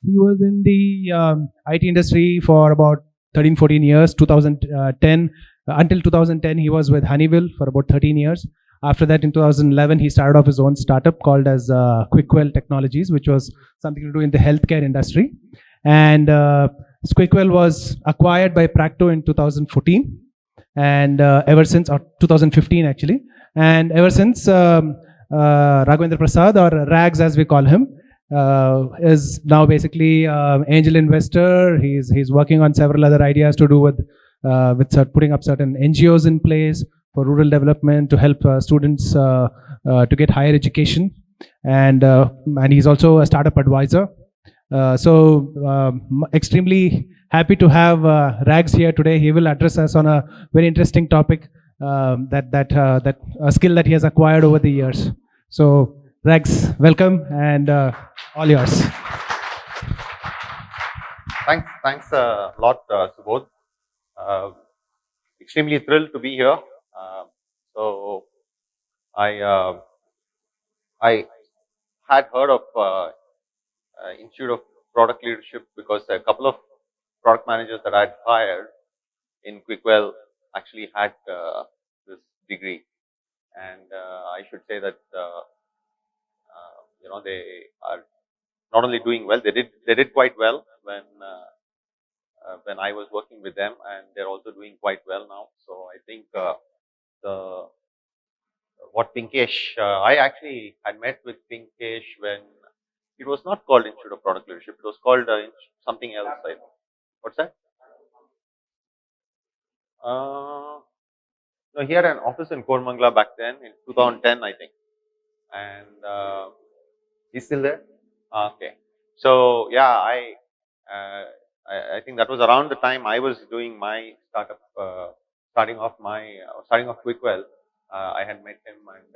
He was in the IT industry for about 13, 14 years. 2010 until 2010, he was with Honeywell for about 13 years. After that, in 2011, he started off his own startup called as Quickwell Technologies, which was something to do in the healthcare industry. And Quickwell was acquired by Practo in 2014, and ever since, or 2015 actually, and ever since, Raghavendra Prasad, or Rags as we call him, is now basically angel investor. He's working on several other ideas to do with putting up certain NGOs in place for rural development to help students to get higher education, and he's also a startup advisor. Extremely happy to have Rags here today. He will address us on a very interesting topic, that a skill that he has acquired over the years. So Rags, welcome, and all yours. Thanks a lot, Subodh. Extremely thrilled to be here. So I had heard of Institute of Product Leadership because a couple of product managers that I'd hired in Quickwell actually had this degree, and I should say that they are not only doing well, they did quite well when I was working with them, and they're also doing quite well now. So I think what Pinkesh, I actually had met with Pinkesh when it was not called Institute of Product Leadership. It was called something else. I think. What's that? No, he had an office in Kormangla back then in 2010, I think, and he's still there. Okay, so yeah, I think that was around the time I was doing my startup, starting off Quickwell. I had met him, and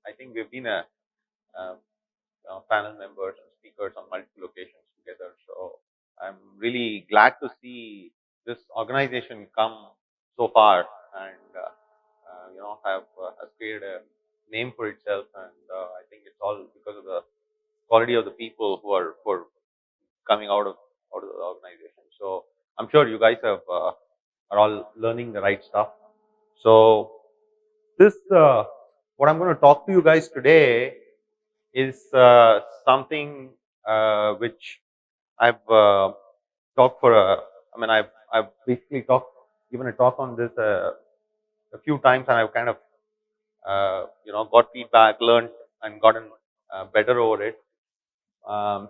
I think we've been a panel members and speakers on multiple occasions together. So I'm really glad to see this organization come so far, and has created a name for itself. And I think it's all because of the quality of the people who are coming out of the organization. So I'm sure you guys are all learning the right stuff. So this what I'm going to talk to you guys today is something which I've talked for I've basically given a talk on this a few times, and I've kind of got feedback, learned, and gotten better over it.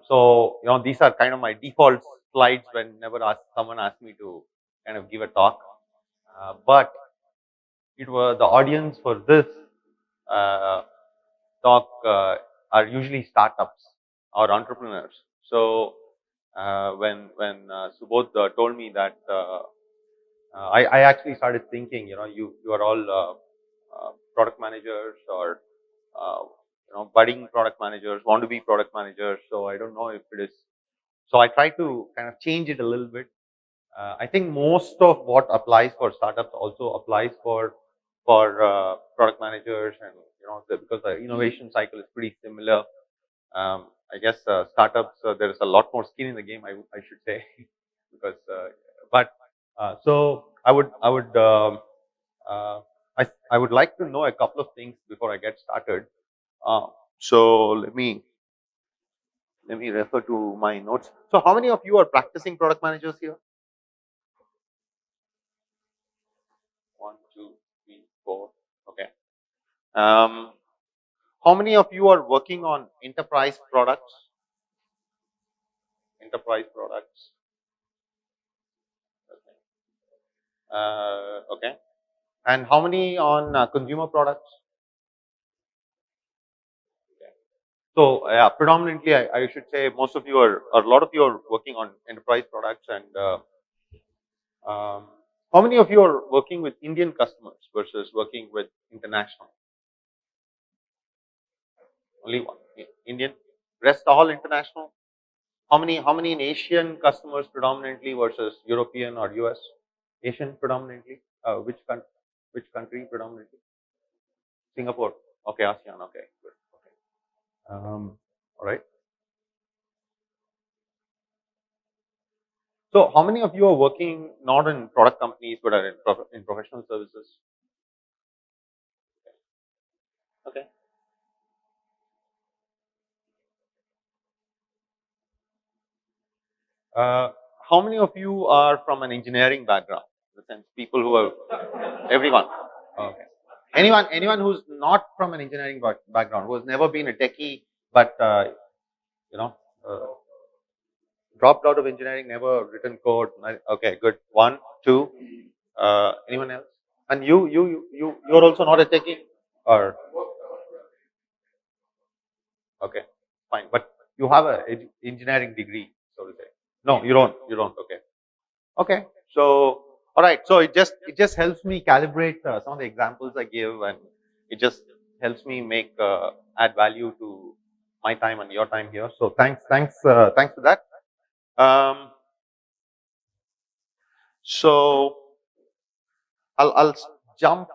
So these are kind of my default slides whenever someone asks me to kind of give a talk. But it was the audience for this talk are usually startups or entrepreneurs. So when Subodh told me that, I actually started thinking, you are all product managers, or budding product managers, want to be product managers. So I don't know if it is. So I try to kind of change it a little bit. I think most of what applies for startups also applies for product managers, and because the innovation cycle is pretty similar. I guess startups, there is a lot more skin in the game, I should say, because so I would like to know a couple of things before I get started. So let me refer to my notes. So how many of you are practicing product managers here? 1, 2, 3, 4. Okay. How many of you are working on enterprise products? Enterprise products. Okay. Okay. And how many on consumer products? Okay. So predominantly, I should say most of you are, or a lot of you are working on enterprise products. And how many of you are working with Indian customers versus working with international? Only one. Indian. Rest all international. How many in Asian customers predominantly versus European or US? Asian predominantly. Which country predominantly? Singapore. Okay, ASEAN. Okay, good. Okay. All right. So how many of you are working not in product companies but are in professional services? Okay. Uh, how many of you are from an engineering background? In the sense, people who are everyone. Okay. Anyone who's not from an engineering background, who has never been a techie, but you know, uh, dropped out of engineering, never written code. Okay, good. One, two. Anyone else? And you're also not a techie, or okay, fine. But you have a engineering degree, so to say. No, you don't. You don't. Okay. Okay. So all right. So it just helps me calibrate some of the examples I give, and it just helps me make add value to my time and your time here. So thanks for that. Um, so I'll jump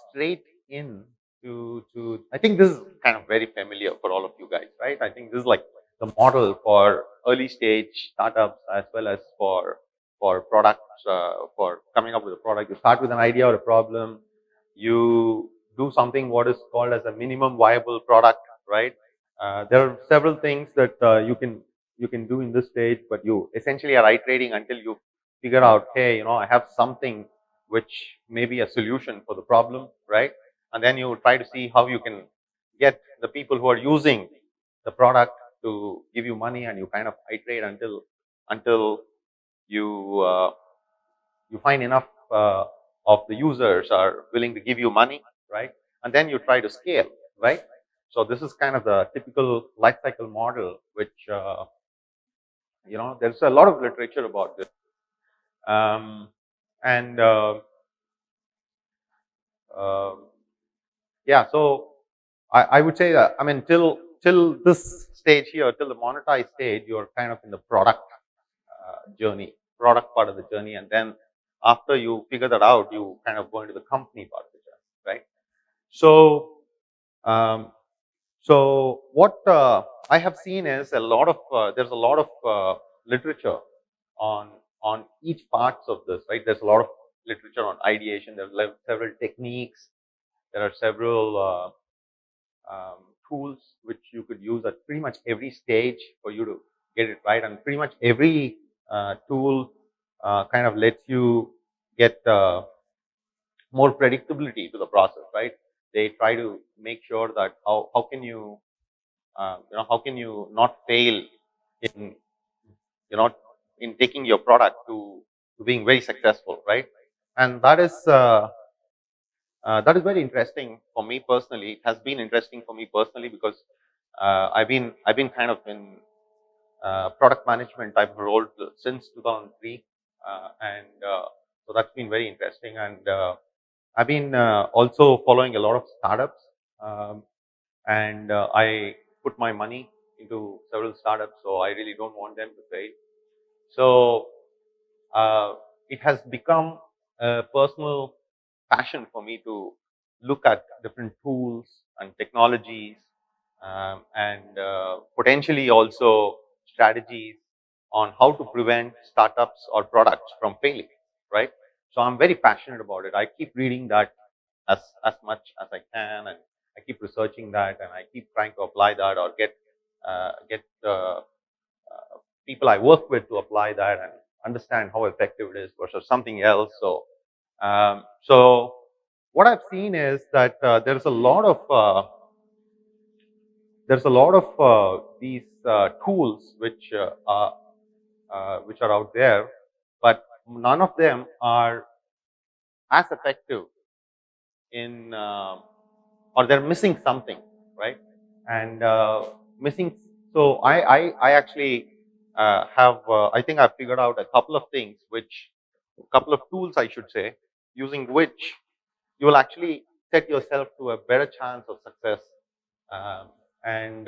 straight in to. I think this is kind of very familiar for all of you guys, right? I think this is like the model for early stage startups as well as for products, for coming up with a product. You start with an idea or a problem, you do something what is called as a minimum viable product, right? There are several things that you can do in this stage, but you essentially are iterating until you figure out, hey, I have something which may be a solution for the problem, right? And then you try to see how you can get the people who are using the product to give you money, and you kind of iterate until you you find enough of the users are willing to give you money, right? And then you try to scale, right? So this is kind of the typical life cycle model, which there's a lot of literature about this, um, and uh, yeah. So I would say that, I mean, till this stage here, till the monetized stage, you're kind of in the product journey, product part of the journey, and then after you figure that out, you kind of go into the company part of the journey, right? So, um, so what I have seen is there's a lot of literature on on each parts of this, right? There's a lot of literature on ideation. There's several techniques. There are several tools which you could use at pretty much every stage for you to get it right, and pretty much every tool kind of lets you get more predictability to the process, right? They try to make sure that how can you how can you not fail in you know in taking your product to being very successful, right? And that is very interesting for me personally. It has been interesting for me personally because I've been kind of in product management type of role since 2003, and so that's been very interesting. And I've been also following a lot of startups, um, and I put my money into several startups, so I really don't want them to fail. So uh, it has become a personal passion for me to look at different tools and technologies, and potentially also strategies on how to prevent startups or products from failing, right? So I'm very passionate about it. I keep reading that as much as I can, and I keep researching that, and I keep trying to apply that or get people I work with to apply that and understand how effective it is versus something else. So what I've seen is that there's a lot of these tools which are out there, but none of them are as effective in or they're missing something, right? And missing. So I actually have I think I've figured out a couple of things, which a couple of tools I should say, using which you will actually set yourself to a better chance of success. Um, and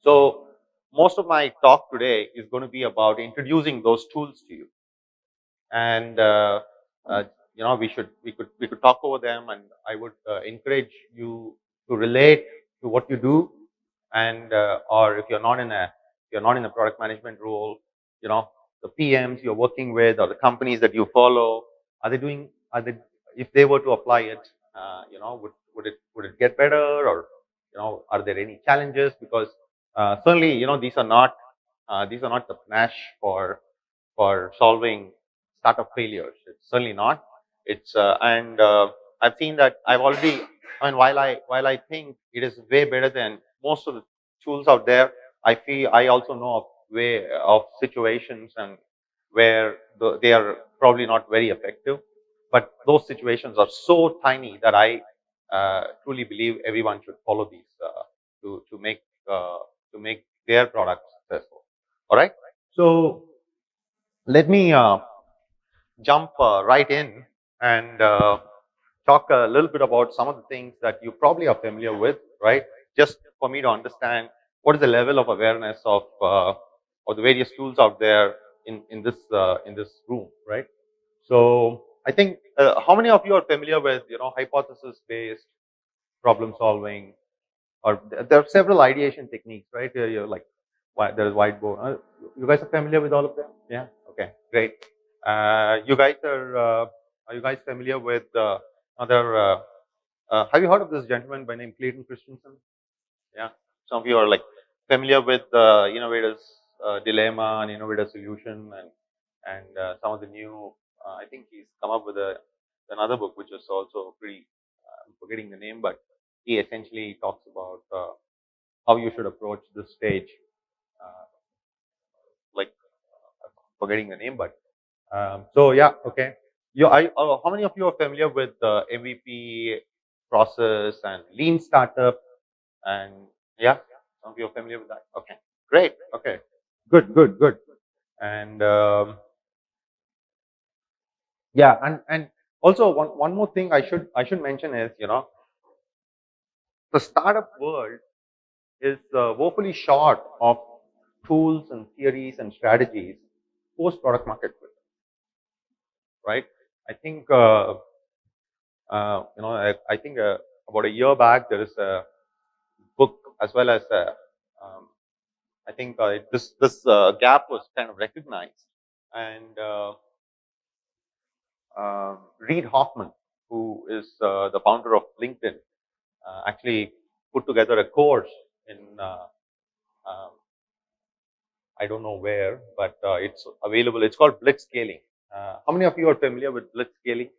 so most of my talk today is going to be about introducing those tools to you, and uh, we could talk over them, and I would encourage you to relate to what you do, and or if you're not in a product management role, you know the PMs you're working with or the companies that you follow, are they doing, are they, if they were to apply it, would it get better, or, are there any challenges? Because certainly, these are not the panache for solving startup failures. It's certainly not. It's and I've seen that. I've already. I mean, while I think it is way better than most of the tools out there, I feel I also know of way of situations and where they are probably not very effective. But those situations are so tiny that I truly believe everyone should follow these to make uh, to make their product successful. All right. So let me jump right in and talk a little bit about some of the things that you probably are familiar with, right? Just for me to understand what is the level of awareness of the various tools out there in this room, right? So I think how many of you are familiar with hypothesis based problem solving, or there are several ideation techniques, right? You're like, there's whiteboard. You guys are familiar with all of them? Yeah. Okay. Great. You guys are you guys familiar with other? Have you heard of this gentleman by name Clayton Christensen? Yeah. Some of you are like familiar with the innovator's dilemma and innovator solution, and some of the new. I think he's come up with another book which is also pretty. I'm forgetting the name, but he essentially talks about how you should approach this stage. Uh, like forgetting the name, but so yeah, okay. How many of you are familiar with the MVP process and lean startup? And yeah, some of you are familiar with that. Okay, great. Okay, good, good, good. And yeah, and also one more thing I should mention is the startup world is woefully short of tools and theories and strategies post product market fit, right? I think I think about a year back there is a book as well as I think this gap was kind of recognized, and Reid Hoffman, who is the founder of LinkedIn, actually put together a course in um, I don't know where, but it's available. It's called Blitz Scaling. How many of you are familiar with Blitz Scaling?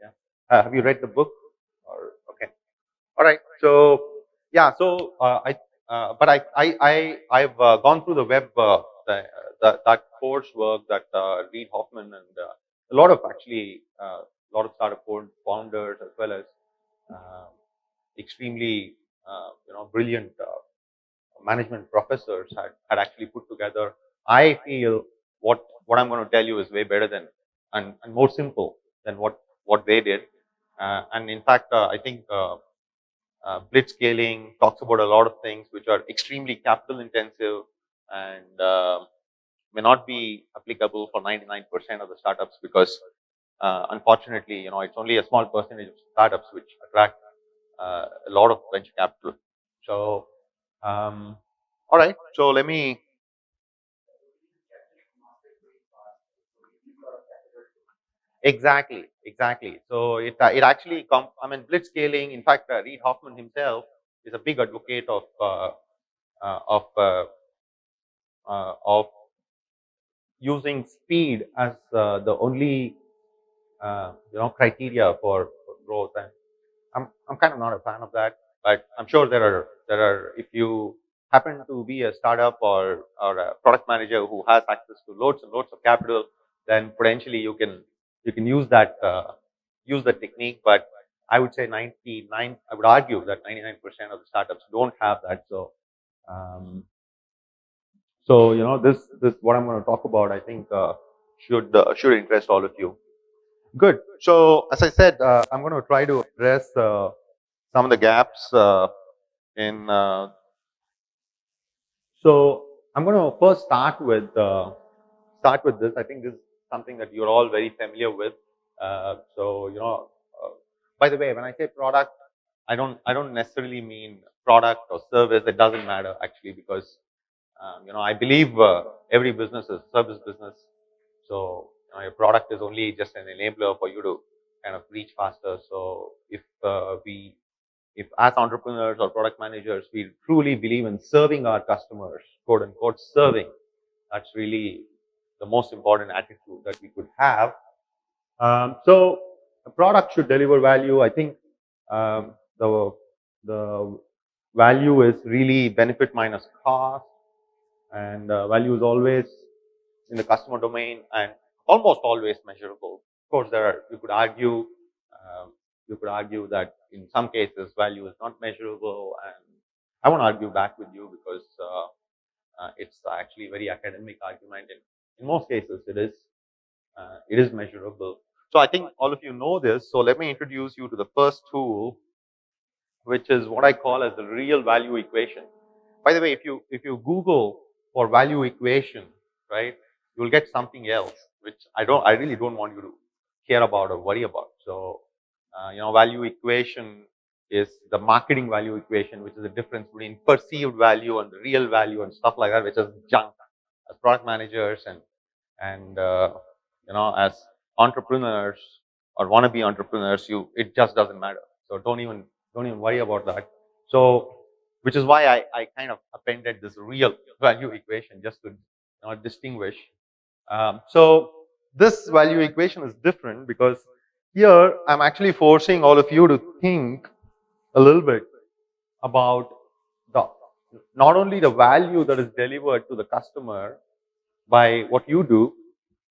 Yeah. Have you read the book? Or okay. All right. So yeah. So but I've gone through the web that coursework that Reid Hoffman and a lot of actually a lot of startup founders as well as uh, extremely brilliant management professors had actually put together. I feel what I'm going to tell you is way better than and more simple than what they did. And in fact, I think blitz scaling talks about a lot of things which are extremely capital intensive and may not be applicable for 99% of the startups because unfortunately, it's only a small percentage of startups which attract a lot of venture capital. So, all right. So let me. Exactly, exactly. So it actually I mean blitz scaling. In fact, Reid Hoffman himself is a big advocate uh, of uh, of using speed as the only criteria for growth. And I'm kind of not a fan of that, but I'm sure there are if you happen to be a startup or a product manager who has access to loads and loads of capital, then potentially you can use the technique. But I would say 99. I would argue that 99% of the startups don't have that. Um, so this what I'm going to talk about. I think should interest all of you. Good. So as I said, I'm going to try to address some of the gaps in. So I'm going to first start with this. I think this is something that you're all very familiar with. So by the way, when I say product, I don't necessarily mean product or service. It doesn't matter actually because I believe every business is a service business. So your product is only just an enabler for you to kind of reach faster. So if as entrepreneurs or product managers, we truly believe in serving our customers, quote unquote, serving, that's really the most important attitude that we could have. So a product should deliver value. I think the value is really benefit minus cost, and value is always in the customer domain and almost always measurable. Of course, you could argue that in some cases value is not measurable, and I won't argue back with you because it's actually a very academic argument. In most cases, it is measurable. So I think all of you know this. So let me introduce you to the first tool, which is what I call as the real value equation. By the way, if you Google for value equation, right, you'll get something else, which I really don't want you to care about or worry about. So, value equation is the marketing value equation, which is the difference between perceived value and the real value and stuff like that, which is junk. As product managers and as entrepreneurs or wannabe entrepreneurs, it just doesn't matter. So don't even worry about that. So, which is why I kind of appended this real value equation just to distinguish. So this value equation is different because here I'm actually forcing all of you to think a little bit about the not only the value that is delivered to the customer by what you do,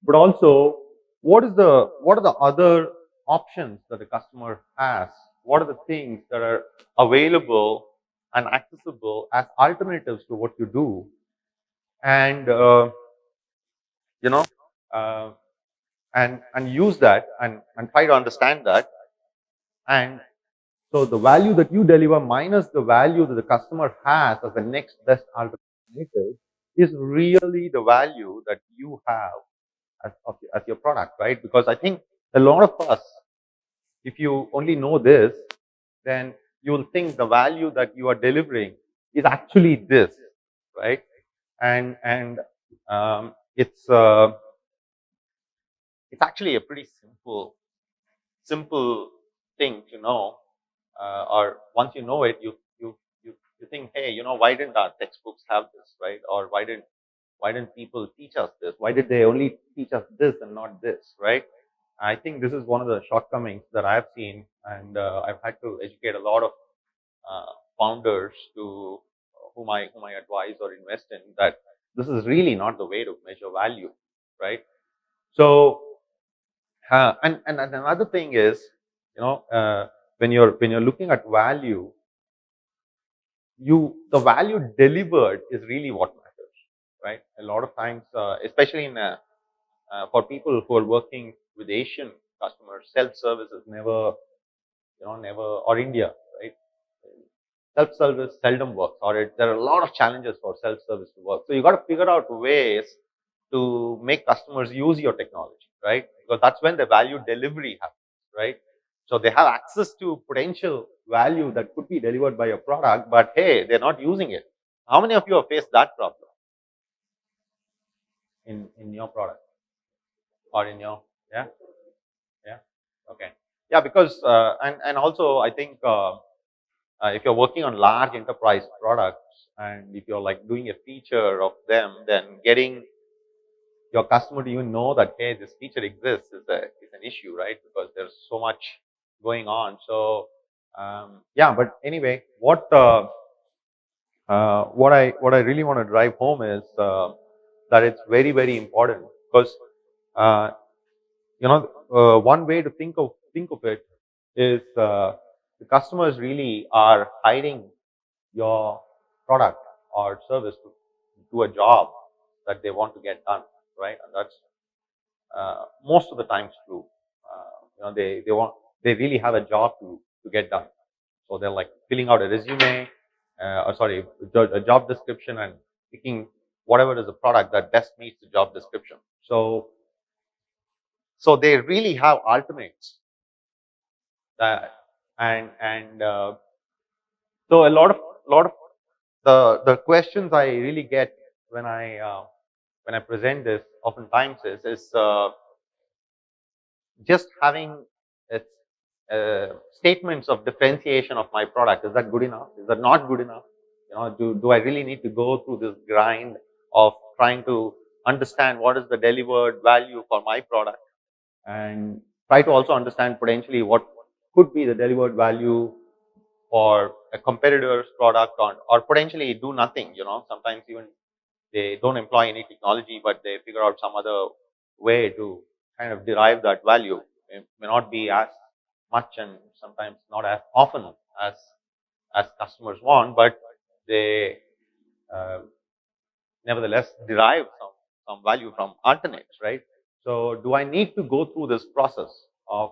but also what are the other options that the customer has? What are the things that are available and accessible as alternatives to what you do? And you know, uh, and use that and try to understand that. And so the value that you deliver minus the value that the customer has as the next best alternative is really the value that you have as your product, right? Because I think a lot of us, if you only know this, then you'll think the value that you are delivering is actually this, right? And it's actually a pretty simple thing to know, or once you know it, you think, hey, why didn't our textbooks have this, right? Or why didn't people teach us this? Why did they only teach us this and not this, right? I think this is one of the shortcomings that I've seen, and I've had to educate a lot of founders to whom I advise or invest in, that this is really not the way to measure value, right? So, and another thing is, when you're looking at value, the value delivered is really what matters, right? A lot of times, especially for people who are working with Asian customers, self-service is never, or India, right? Self-service seldom works, or there are a lot of challenges for self-service to work. So you got to figure out ways to make customers use your technology, right? Because that's when the value delivery happens, right? So they have access to potential value that could be delivered by your product, but hey, they're not using it. How many of you have faced that problem in your product or in your, yeah? Yeah. Okay. Yeah, because and also I think if you're working on large enterprise products and if you're like doing a feature of them, then getting your customer to even know that, hey, this feature exists is an issue, right? Because there's so much going on. So yeah, but anyway, what I really want to drive home is that it's very, very important because uh, one way to think of it is the customers really are hiring your product or service to do a job that they want to get done, right? And that's most of the times true. They really have a job to get done. So they're like filling out a resume, or sorry, a job description, and picking whatever is the product that best meets the job description. So they really have alternates that, and so a lot of the questions I really get when when I present this, oftentimes is just having statements of differentiation of my product. Is that good enough? Is that not good enough? Do I really need to go through this grind of trying to understand what is the delivered value for my product, and try to also understand potentially what could be the delivered value for a competitor's product, or potentially do nothing. Sometimes even they don't employ any technology, but they figure out some other way to kind of derive that value. It may not be as much and sometimes not as often as customers want, but they uh, nevertheless derive some value from alternates, right? So, do I need to go through this process of,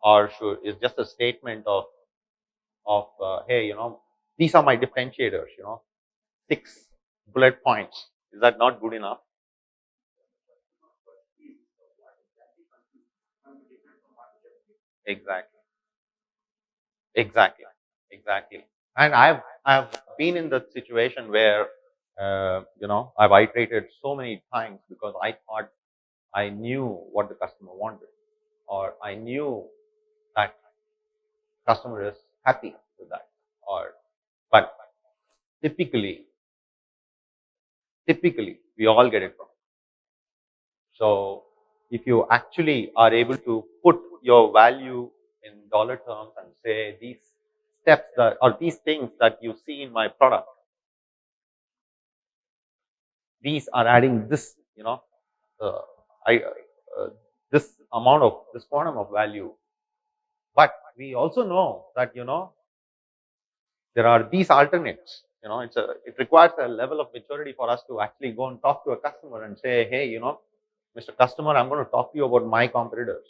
or should is just a statement of hey, these are my differentiators, 6 bullet points. Is that not good enough? Exactly, exactly, exactly. And I've been in the situation where I've iterated so many times because I thought I knew what the customer wanted, or I knew that customer is happy with that, or but typically, we all get it wrong. So if you actually are able to put your value in dollar terms and say these steps that or these things that you see in my product, these are adding this, uh, I this amount of this quantum of value. But we also know that there are these alternates. It requires a level of maturity for us to actually go and talk to a customer and say, hey, Mr. Customer, I'm going to talk to you about my competitors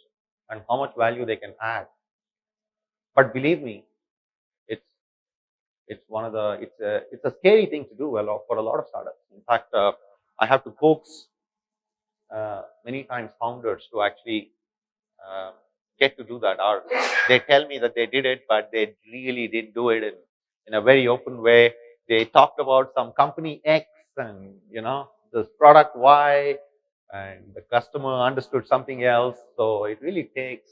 and how much value they can add. But believe me, it's it's a scary thing to do for a lot of startups. In fact, I have to coax many times founders to actually uh, get to do that. Or they tell me that they did it, but they really didn't do it in a very open way. They talked about some company X and this product Y, and the customer understood something else. So it really takes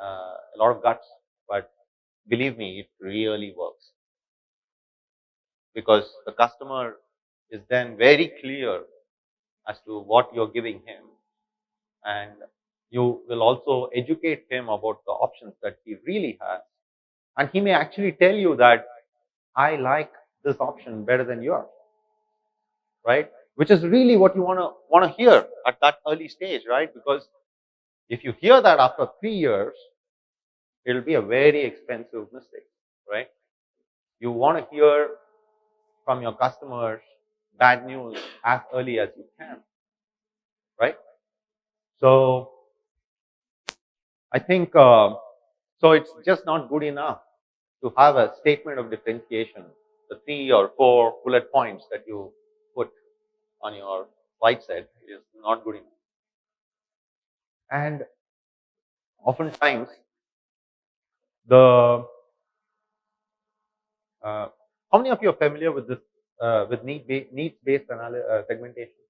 a lot of guts, but believe me, it really works because the customer is then very clear as to what you're giving him, and you will also educate him about the options that he really has, and he may actually tell you that I like this option better than yours, right? Which is really what you want to hear at that early stage, right? Because if you hear that after 3 years, it'll be a very expensive mistake, right? You want to hear from your customers bad news as early as you can, right? So I think so. It's just not good enough to have a statement of differentiation, the 3 or 4 bullet points that you put on your slide set is not good enough. And oftentimes, the how many of you are familiar with this with needs based segmentation?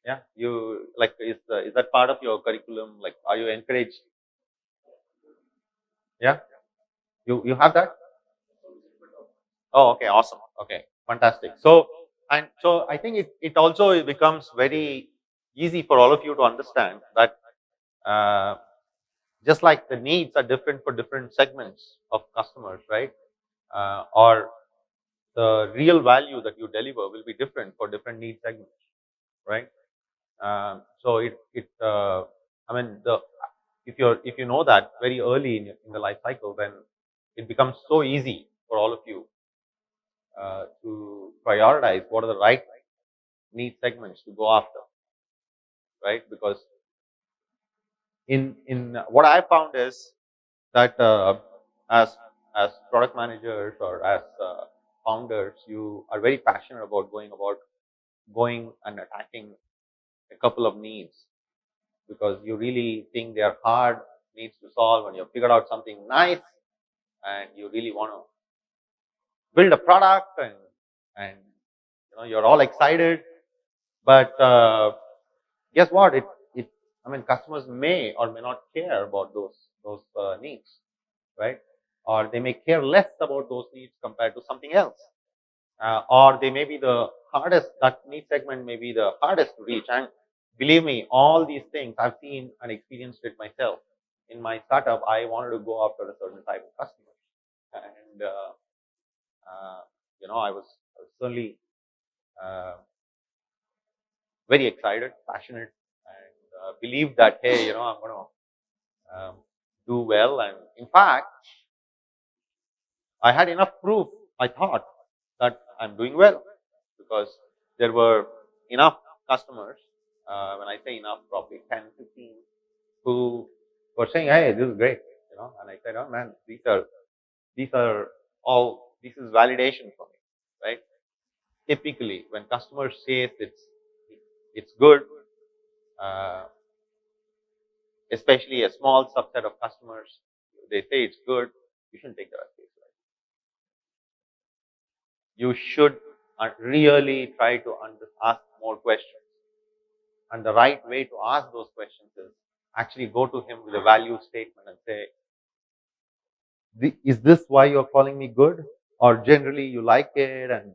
Yeah, you like is that part of your curriculum? Like, are you encouraged? Yeah, you have that. Oh, okay, awesome. Okay, fantastic. So I think it also becomes very easy for all of you to understand that uh, just like the needs are different for different segments of customers, right? Or the real value that you deliver will be different for different need segments, right? So I mean, if you know that very early in the life cycle, then it becomes so easy for all of you to prioritize what are the right need segments to go after, right? Because in what I found is that as product managers or as founders, you are very passionate about going and attacking a couple of needs because you really think they are hard needs to solve, and you have figured out something nice, and you really want to build a product and you're all excited, but guess what? I mean, customers may or may not care about those needs, right? Or they may care less about those needs compared to something else, or they may be the hardest. That need segment may be the hardest to reach. And believe me, all these things I've seen and experienced it myself. In my startup, I wanted to go after a certain type of customer, and I was certainly uh, very excited, passionate, and believed that, hey, I'm going to do well. And in fact, I had enough proof, I thought, that I'm doing well, because there were enough customers, when I say enough, probably 10, 15, who were saying, hey, this is great, and I said, oh man, these are this is validation for me, right? Typically, when customers say it's good, uh, especially a small subset of customers, they say it's good, you shouldn't take that as case, right? You should really try to ask more questions. And the right way to ask those questions is actually go to him with a value statement and say, is this why you're calling me good? Or generally you like it, and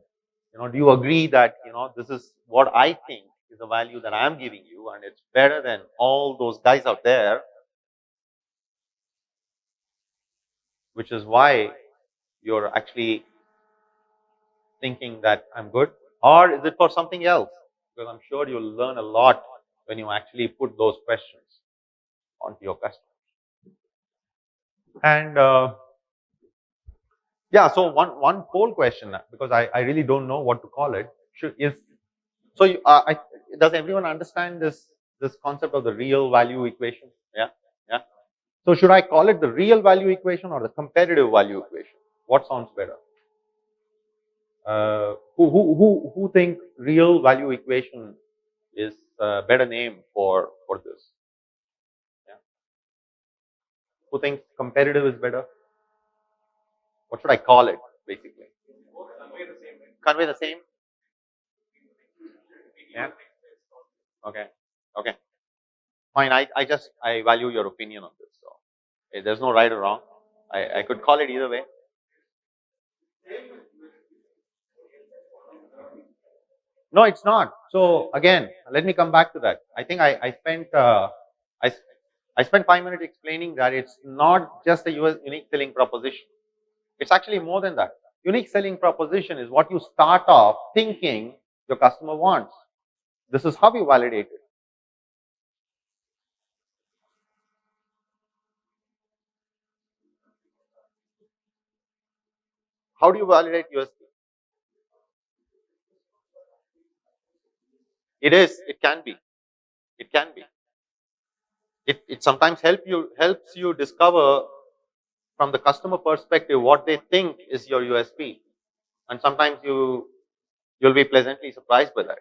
do you agree that this is what I think is the value that I'm giving you, and it's better than all those guys out there, which is why you're actually thinking that I'm good? Or is it for something else? Because I'm sure you'll learn a lot when you actually put those questions onto your customers. And yeah, so one poll question, because I really don't know what to call it, does everyone understand this concept of the real value equation? Yeah, yeah. So should I call it the real value equation or the competitive value equation? What sounds better? Who think real value equation is a better name for this? Yeah. Who thinks competitive is better? What should I call it, basically? Convey the same. Yeah. Okay. Okay. Fine. I value your opinion on this. So there's no right or wrong. I could call it either way. No, it's not. So again, let me come back to that. I think I, I spent 5 minutes explaining that it's not just a unique selling proposition. It's actually more than that. Unique selling proposition is what you start off thinking your customer wants. This is how you validate it. How do you validate USP? It is. It can be. It can be. It sometimes helps you discover from the customer perspective what they think is your USP, and sometimes you'll be pleasantly surprised by that.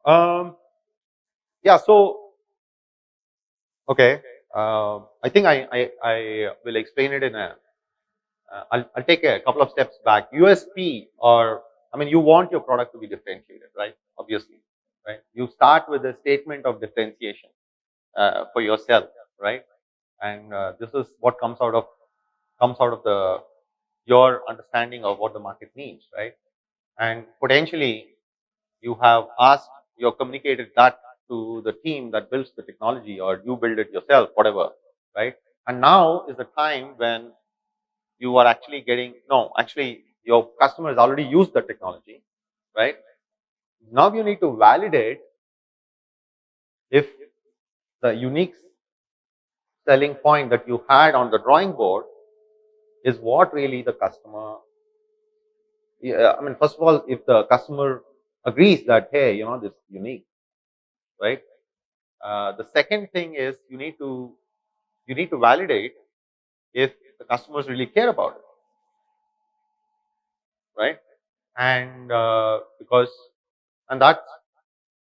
Um, yeah. So okay. I think I will explain it in a. I'll take a couple of steps back. USP, or I mean, you want your product to be differentiated, right? Obviously, right? You start with a statement of differentiation for yourself, right? And this is what comes out of the your understanding of what the market needs, right? And potentially you have asked, you have communicated that to the team that builds the technology, or you build it yourself, whatever, right? And now is the time when you are actually actually your customer has already used the technology, right? Now you need to validate if the unique selling point that you had on the drawing board is what really the customer. Yeah, I mean, first of all, if the customer agrees that, hey, this is unique, right? The second thing is you need to validate if the customers really care about it, right? And because and that's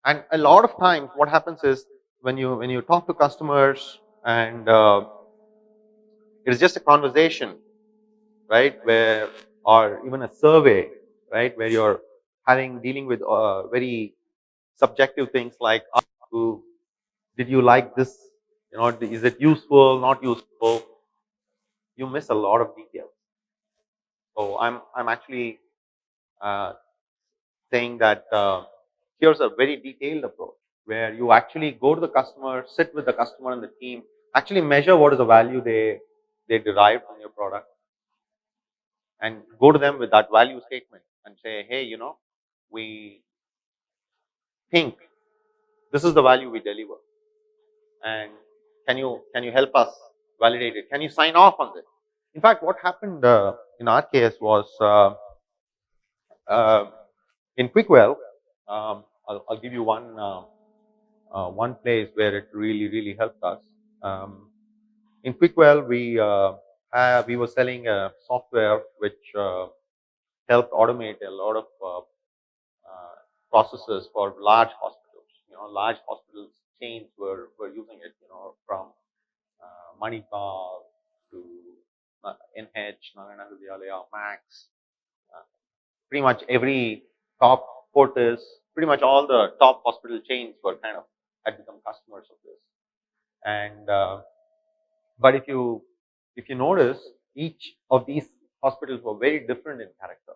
and a lot of times what happens is when you talk to customers and it is just a conversation, right, where or even a survey, right, where you're having dealing with very subjective things like you- did you like this, is it useful, not useful, you miss a lot of details. So I'm actually uh, saying that here's a very detailed approach where you actually go to the customer, sit with the customer and the team, actually measure what is the value they derive from your product, and go to them with that value statement and say, hey, we think this is the value we deliver, and can you help us validate it? Can you sign off on this? In fact, what happened in our case was uh, in Quickwell. I'll give you one place where it really helped us. In Quickwell, we were selling a software which helped automate a lot of processes for large hospitals. Large hospitals chains were using it. From Manipal to NH, Narayana Vidyalaya, Max, uh, pretty much every top Fortis, pretty much all the top hospital chains were kind of had become customers of this. And but if you notice, each of these hospitals were very different in character.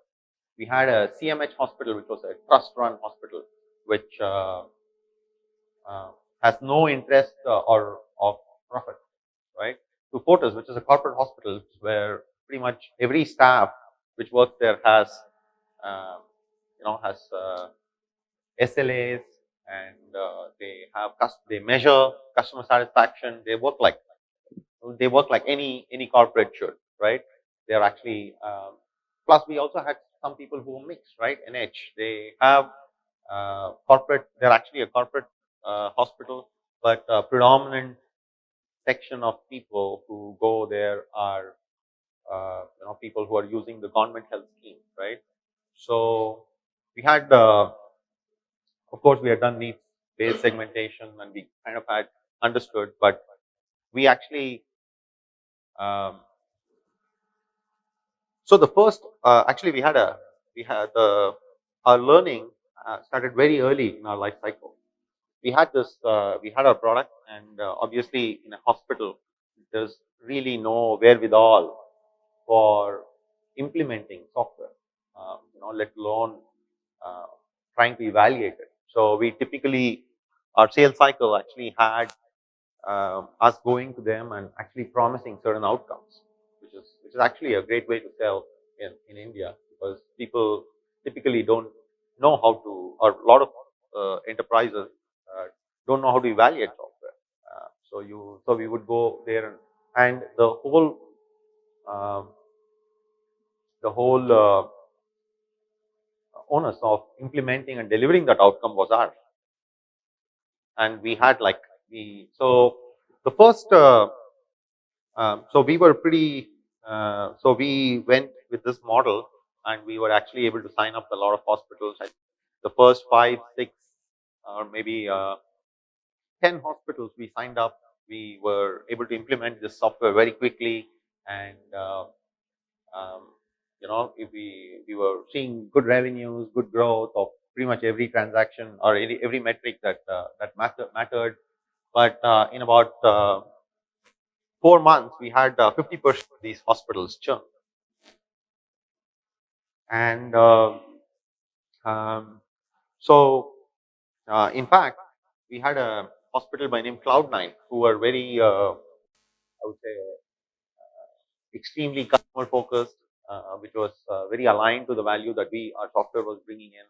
We had a CMH hospital, which was a trust-run hospital, which uh, has no interest or of profit, right? To Fortis, which is a corporate hospital, where pretty much every staff which works there has, uh, has SLAs, and they measure customer satisfaction. They work like any corporate should, right? They're actually plus we also had some people who were mixed, right? NH, they have corporate. They're actually a corporate hospital, but predominant section of people who go there are people who are using the government health scheme, right? So we had, of course, we had done needs based segmentation, and we kind of had understood, but we actually um, so the first actually we had our learning started very early in our life cycle. We had our product, and obviously in a hospital there's really no wherewithal for implementing software, let alone uh, trying to evaluate it. So we typically, our sales cycle actually had us going to them and actually promising certain outcomes, which is actually a great way to sell in India, because people typically don't know how to, or a lot of enterprises don't know how to evaluate software. So we would go there, and um, the whole onus of implementing and delivering that outcome was ours. And we had like we so the first so we were pretty so we went with this model, and we were actually able to sign up a lot of hospitals. The first 5, 6, or maybe 10 hospitals we signed up, we were able to implement this software very quickly. And um, if we were seeing good revenues, good growth of pretty much every transaction, or every metric that mattered. But in about 4 months, we had 50% of these hospitals churn. And um, so, in fact, we had a hospital by name Cloud9 who were very, I would say, extremely customer focused, which was very aligned to the value that our software was bringing in.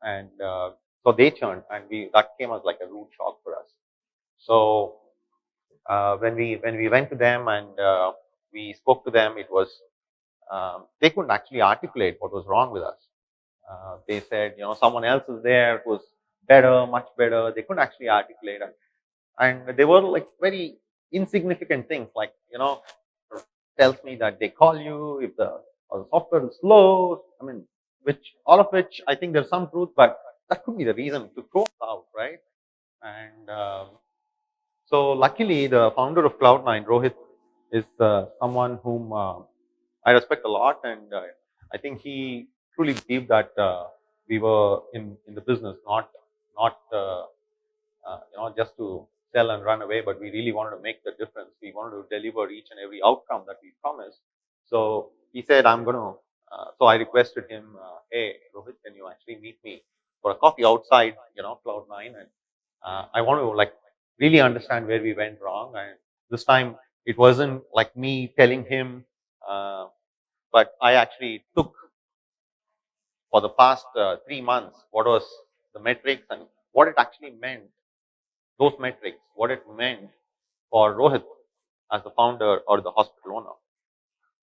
And so they churned, and that came as like a rude shock for us. So when we went to them and we spoke to them, it was they couldn't actually articulate what was wrong with us. They said, someone else is there who's better, much better. They couldn't actually articulate it, and they were like very insignificant things like, tells me that they call you if the software is slow. I mean, which all of which I think there's some truth, but that could be the reason to throw us out, right? And so luckily, the founder of Cloud9, Rohit, is someone whom I respect a lot, and I think he truly believed that we were in the business not just to sell and run away, but we really wanted to make the difference. We wanted to deliver each and every outcome that we promised. So he said, "I'm going to." So I requested him, "Hey, Rohit, can you actually meet me for a coffee outside, Cloud9, and I want to like really understand where we went wrong." And this time it wasn't like me telling him, uh, but I actually took for the past 3 months what was the metrics and what it actually meant, those metrics, what it meant for Rohit as the founder or the hospital owner.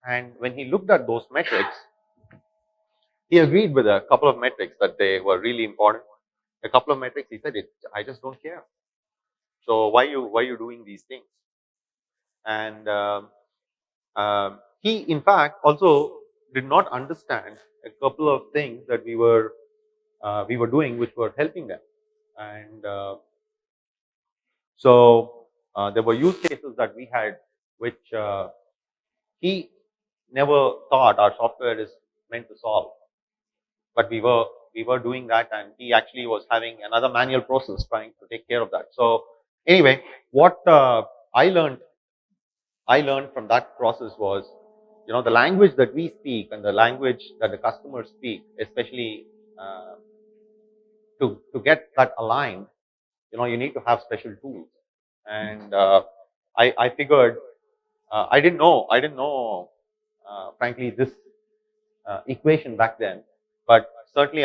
And when he looked at those metrics, he agreed with a couple of metrics that they were really important. A couple of metrics, he said, I just don't care. So why you doing these things? And he, in fact, also did not understand a couple of things that we were doing, which were helping them. And so there were use cases that we had, which he never thought our software is meant to solve. But we were doing that, and he actually was having another manual process trying to take care of that. So anyway, what I learned from that process was, the language that we speak and the language that the customers speak, especially uh, to get that aligned, you need to have special tools. And I figured I didn't know frankly this equation back then, but certainly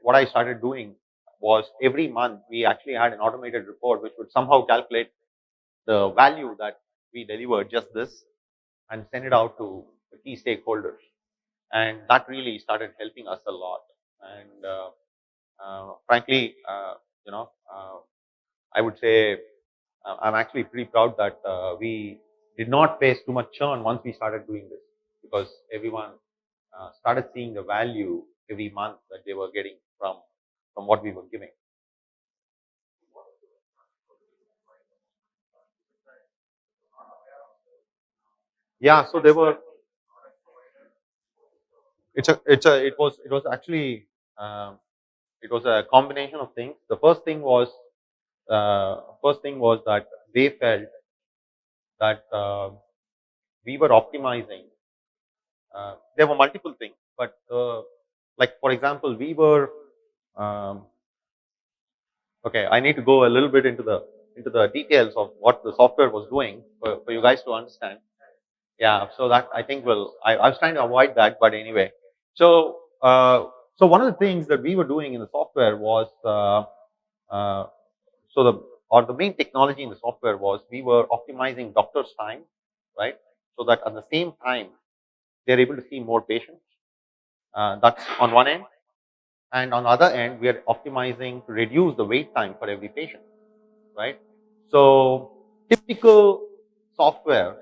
what I started doing was every month we actually had an automated report which would somehow calculate the value that we delivered, just this, and send it out to the key stakeholders. And that really started helping us a lot. And frankly, I would say I'm actually pretty proud that we did not face too much churn once we started doing this, because everyone started seeing the value every month that they were getting from what we were giving. Yeah, so there were. It was actually um, it was a combination of things. The first thing was that they felt that we were optimizing. There were multiple things, but like for example, we were um, okay. I need to go a little bit into the details of what the software was doing for you guys to understand. Yeah, so that I think I was trying to avoid that, but anyway. So so one of the things that we were doing in the software was uh, so the main technology in the software was we were optimizing doctors' time, right? So that at the same time they're able to see more patients. That's on one end, and on the other end we are optimizing to reduce the wait time for every patient, right? So typical software,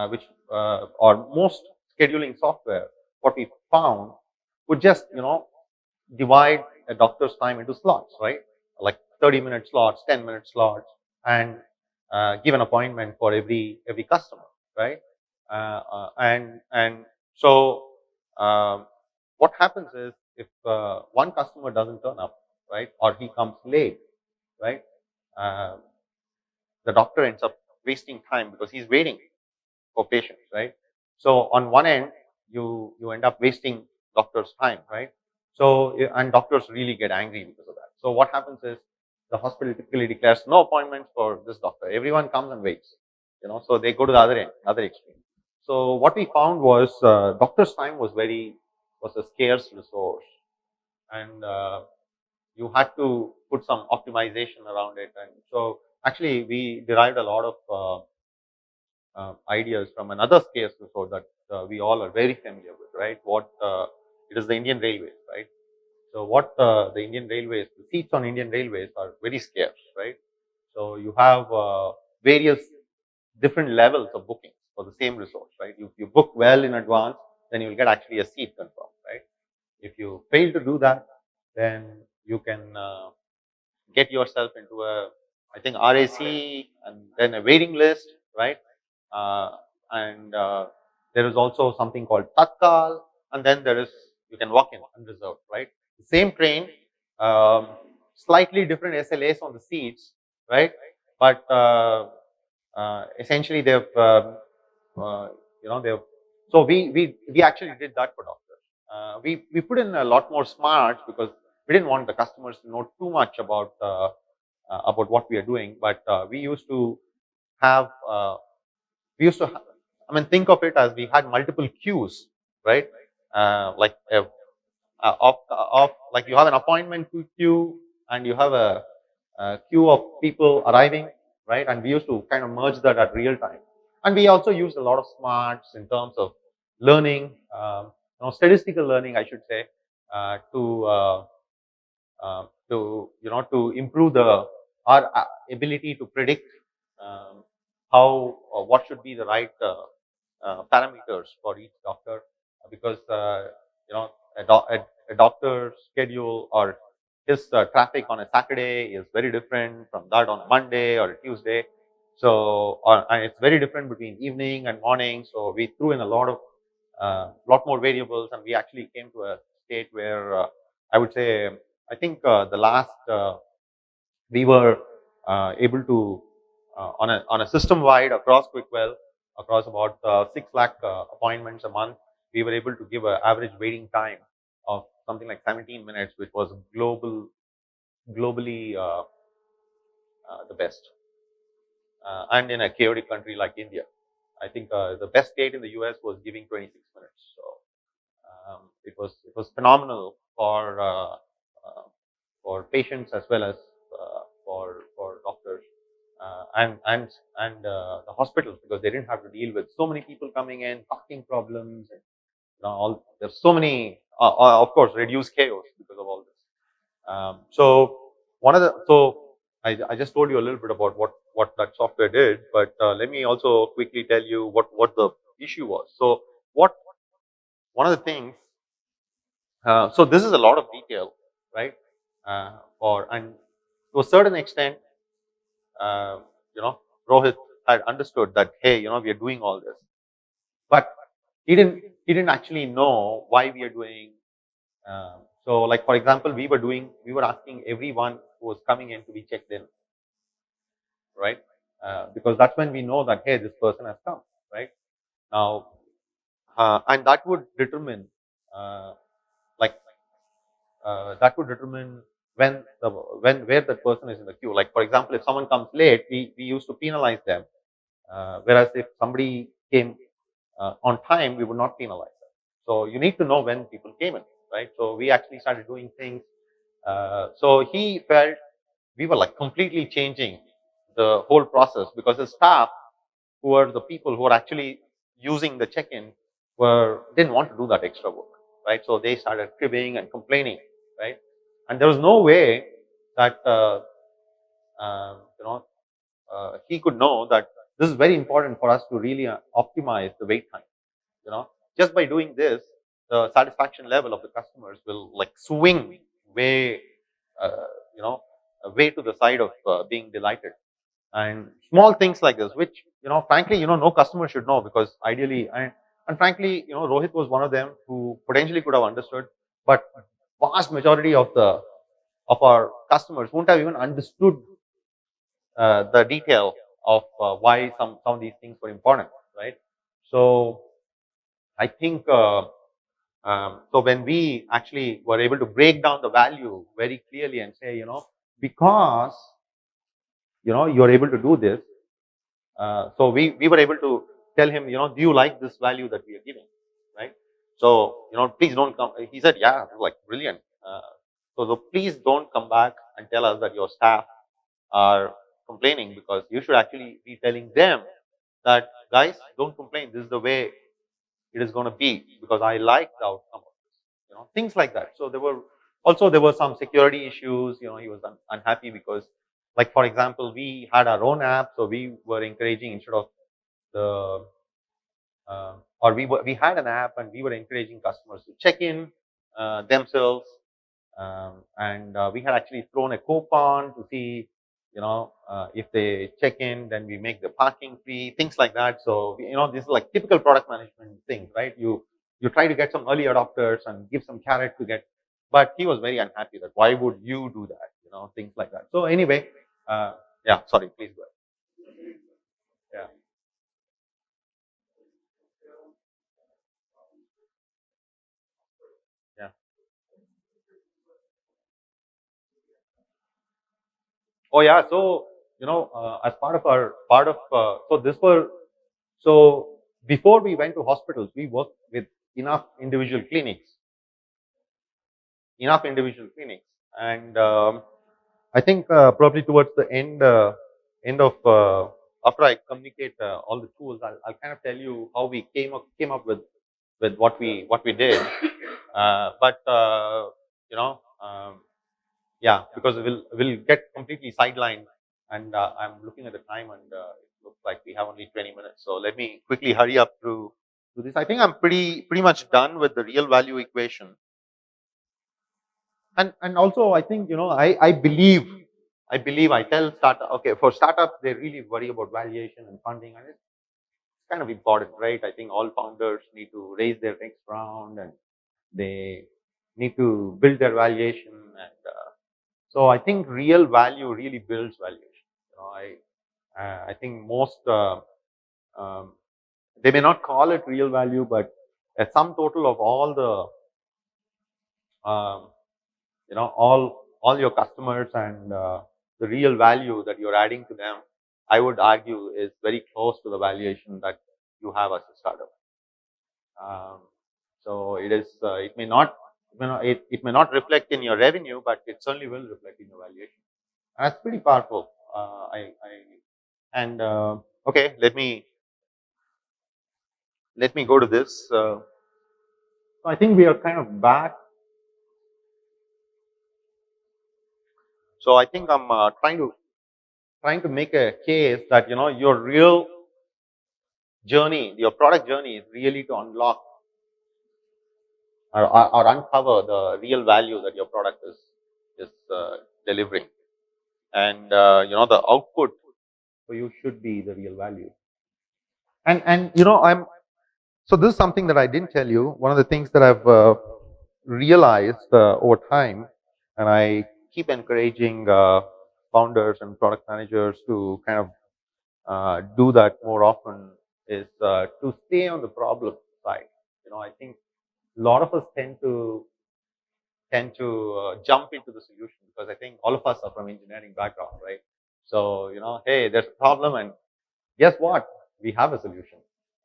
which or most scheduling software, what we found would just divide a doctor's time into slots, right? Like 30-minute slots, 10-minute slots, and give an appointment for every customer, right? And so what happens is if one customer doesn't turn up, right, or he comes late, right, uh, the doctor ends up wasting time because he's waiting for patients, right? So on one end, you end up wasting doctor's time, right? So and doctors really get angry because of that. So what happens is the hospital typically declares no appointments for this doctor. Everyone comes and waits, So they go to the other end, other extreme. So what we found was doctor's time was a scarce resource, and you had to put some optimization around it. And so actually we derived a lot of ideas from another scarce resource that we all are very familiar with, right? What it is the Indian Railways, right? So what the Indian Railways, the seats on Indian Railways are very scarce, right? So you have various different levels of bookings for the same resource, right? If you book well in advance, then you will get actually a seat confirmed, right? If you fail to do that, then you can get yourself into a, I think, RAC and then a waiting list, right? Uh, and there is also something called Tatkal, and then there is, you can walk in unreserved, right? The same train, um, slightly different SLAs on the seats, right? But essentially they've, they've, so we actually did that for doctors. We put in a lot more smarts because we didn't want the customers to know too much about what we are doing, but we used to have I mean, think of it as we had multiple queues, right? Like like you have an appointment queue and you have a queue of people arriving, right? And we used to kind of merge that at real time. And we also used a lot of smarts in terms of learning, statistical learning, I should say, to improve our ability to predict how or what should be the right parameters for each doctor, because you know a doctor's schedule or his traffic on a Saturday is very different from that on a Monday or a Tuesday. So and it's very different between evening and morning. So we threw in a lot more variables, and we actually came to a state where I would say, I think the last we were able to on a system wide across Quickwell, across about 6 lakh appointments a month, we were able to give an average waiting time of something like 17 minutes, which was globally the best. And in a chaotic country like India, I think the best state in the US was giving 26 minutes. So it was phenomenal for patients as well as for doctors, and the hospitals, because they didn't have to deal with so many people coming in, parking problems, and there's so many, of course, reduced chaos because of all this. So I just told you a little bit about what that software did, but let me also quickly tell you what the issue was. So what one of the things, so this is a lot of detail, right? And to a certain extent, uh, you know, Rohit had understood that, hey, we are doing all this, but he didn't actually know why we are doing. So, like for example, we were asking everyone who was coming in to be checked in, right? Because that's when we know that, hey, this person has come, right? Now, and that would determine, like that would determine where that person is in the queue. Like for example, if someone comes late, we used to penalize them, whereas if somebody came on time, we would not penalize them. So you need to know when people came in, right? So we actually started doing things. So he felt we were like completely changing the whole process, because the staff, who are the people who are actually using the check-in, didn't want to do that extra work, right? So they started cribbing and complaining, right? And there was no way that he could know that this is very important for us to really optimize the wait time. You know, just by doing this, the satisfaction level of the customers will like swing way, uh, you know, way to the side of being delighted. And small things like this, which frankly, no customer should know, because ideally, and frankly, Rohit was one of them who potentially could have understood, but vast majority of our customers wouldn't have even understood the detail of why some of these things were important, right? So I think so when we actually were able to break down the value very clearly and say, because you're able to do this, so we were able to tell him, do you like this value that we are giving, right? So please don't come. He said, yeah, like brilliant. So please don't come back and tell us that your staff are complaining, because you should actually be telling them that, guys, don't complain. This is the way it is going to be, because I like the outcome of this. Things like that. So there were some security issues. He was unhappy because, like for example, we had our own app, so we were encouraging, instead of the or we had an app and we were encouraging customers to check in themselves, and we had actually thrown a coupon to see, if they check in, then we make the parking free, things like that. So this is like typical product management things, right? You try to get some early adopters and give some carrot to get, but he was very unhappy that why would you do that, things like that. So anyway, yeah, sorry, please go ahead. Yeah. Yeah. Oh yeah. So as so this were so before we went to hospitals, we worked with enough individual clinics, and I think probably towards the end of after I communicate all the tools, I'll kind of tell you how we came up with what we did. But you know, yeah, because we'll get completely sidelined, and I'm looking at the time, and it looks like we have only 20 minutes. So let me quickly hurry up through this. I think I'm pretty much done with the real value equation, and also I think I tell startup, okay, for startups they really worry about valuation and funding, and it's kind of important, right? I think all founders need to raise their next round, and they need to build their valuation, and so I think real value really builds valuation. I think most um, they may not call it real value, but a sum total of all the all your customers and the real value that you're adding to them, I would argue is very close to the valuation that you have as a startup. Um, so it is. It may not reflect in your revenue, but it certainly will reflect in your valuation. And that's pretty powerful. And okay, let me go to this. So I think we are kind of back. So I think I'm trying to make a case that your real journey, your product journey, is really to unlock or uncover the real value that your product is delivering, and the output for you should be the real value. And I'm so this is something that I didn't tell you. One of the things that I've realized over time, and I keep encouraging founders and product managers to kind of do that more often, is to stay on the problem side. I think a lot of us tend to jump into the solution, because I think all of us are from engineering background, right? So hey, there's a problem, and guess what? We have a solution,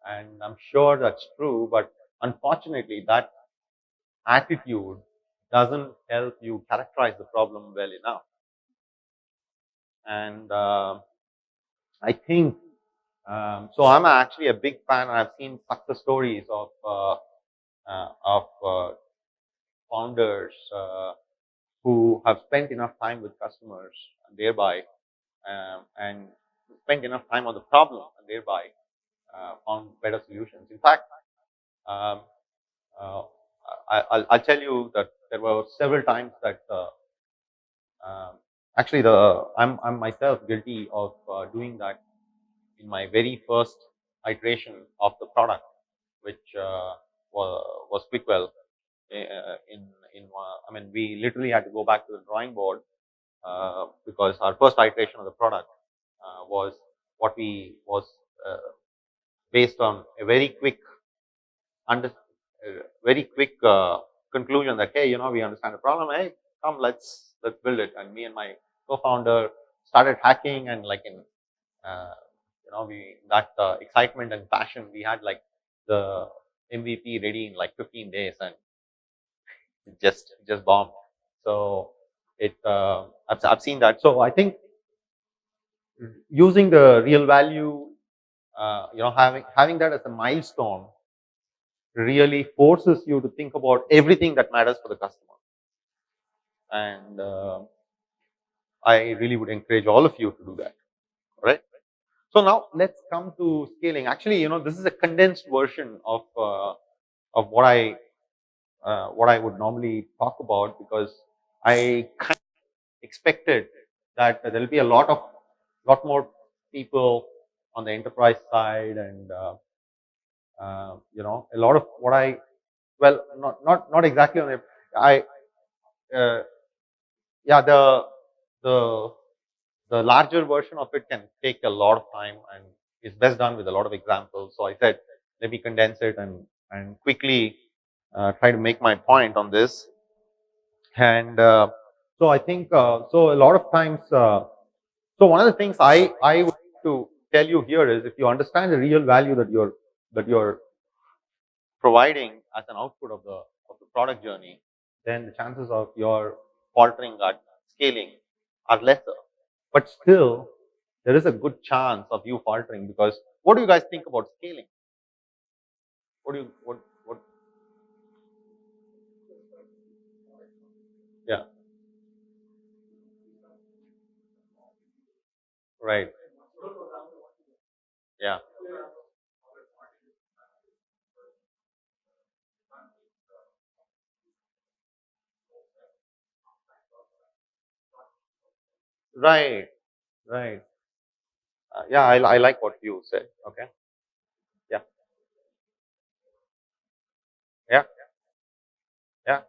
and I'm sure that's true. But unfortunately, that attitude doesn't help you characterize the problem well enough. And I think so. I'm actually a big fan. I've seen success stories of founders who have spent enough time with customers, and thereby and spent enough time on the problem, and thereby found better solutions. In fact, um, uh, I'll tell you that there were several times that um, actually I'm myself guilty of doing that in my very first iteration of the product, which was Quickwell. I mean, we literally had to go back to the drawing board because our first iteration of the product was what we was uh, based on a very quick conclusion that, hey, we understand the problem. Hey, come, let's build it. And me and my co-founder started hacking, and like in uh, we that excitement and passion, we had like the MVP ready in like 15 days, and it just bombed. So I've seen that. So I think using the real value, having that as a milestone really forces you to think about everything that matters for the customer. And I really would encourage all of you to do that. Right? So now let's come to scaling. Actually, this is a condensed version of what I would normally talk about, because I kind of expected that there will be a lot more people on the enterprise side, and a lot of what I well not exactly on it. I uh, yeah the the larger version of it can take a lot of time and is best done with a lot of examples. So I said, let me condense it and quickly try to make my point on this. And so I think so a lot of times. So one of the things I would like to tell you here is, if you understand the real value that you're providing as an output of the product journey, then the chances of your faltering at scaling are lesser. But still, there is a good chance of you faltering, because what do you guys think about scaling? What do you what Yeah, right, yeah, right, right. Yeah, I like what you said. Okay, yeah, yeah, yeah.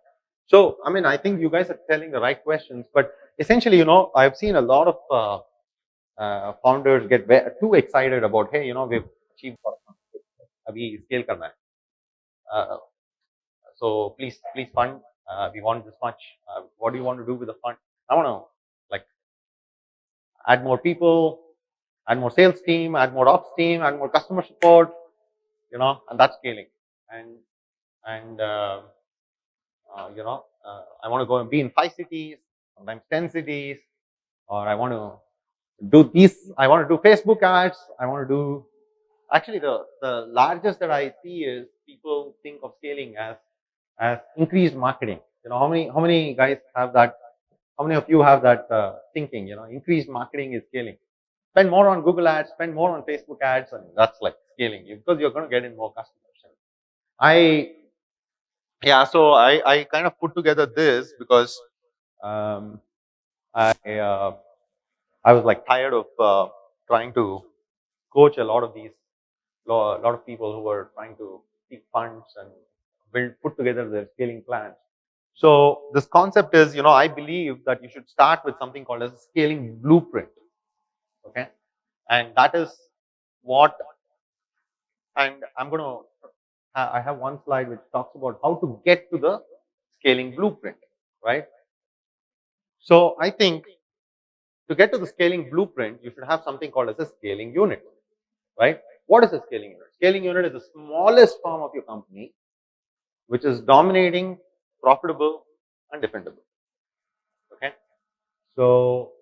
So I mean, I think you guys are telling the right questions, but essentially, I've seen a lot of founders get too excited about, hey, we've achieved अभी scale करना है. Uh, so please fund. We want this much. What do you want to do with the fund? I want to, like, add more people, add more sales team, add more ops team, add more customer support. And that's scaling. And I want to go and be in 5 cities, sometimes 10 cities, or I want to do these. I want to do Facebook ads. I want to do. Actually, the largest that I see is, people think of scaling as increased marketing. How many guys have that? How many of you have that thinking? Increased marketing is scaling. Spend more on Google ads, spend more on Facebook ads, and that's like scaling you, because you're going to get in more customers. I Yeah, so I kind of put together this because um, I uh, I was like tired of trying to coach a lot of lot of people who were trying to seek funds and put together their scaling plans. So this concept is, I believe that you should start with something called as a scaling blueprint. Okay, and that is what. And I'm going to. I have one slide which talks about how to get to the scaling blueprint, right? So I think, to get to the scaling blueprint, you should have something called as a scaling unit, right? What is a scaling unit? Scaling unit is the smallest form of your company, which is dominating, profitable, and defendable. Okay. So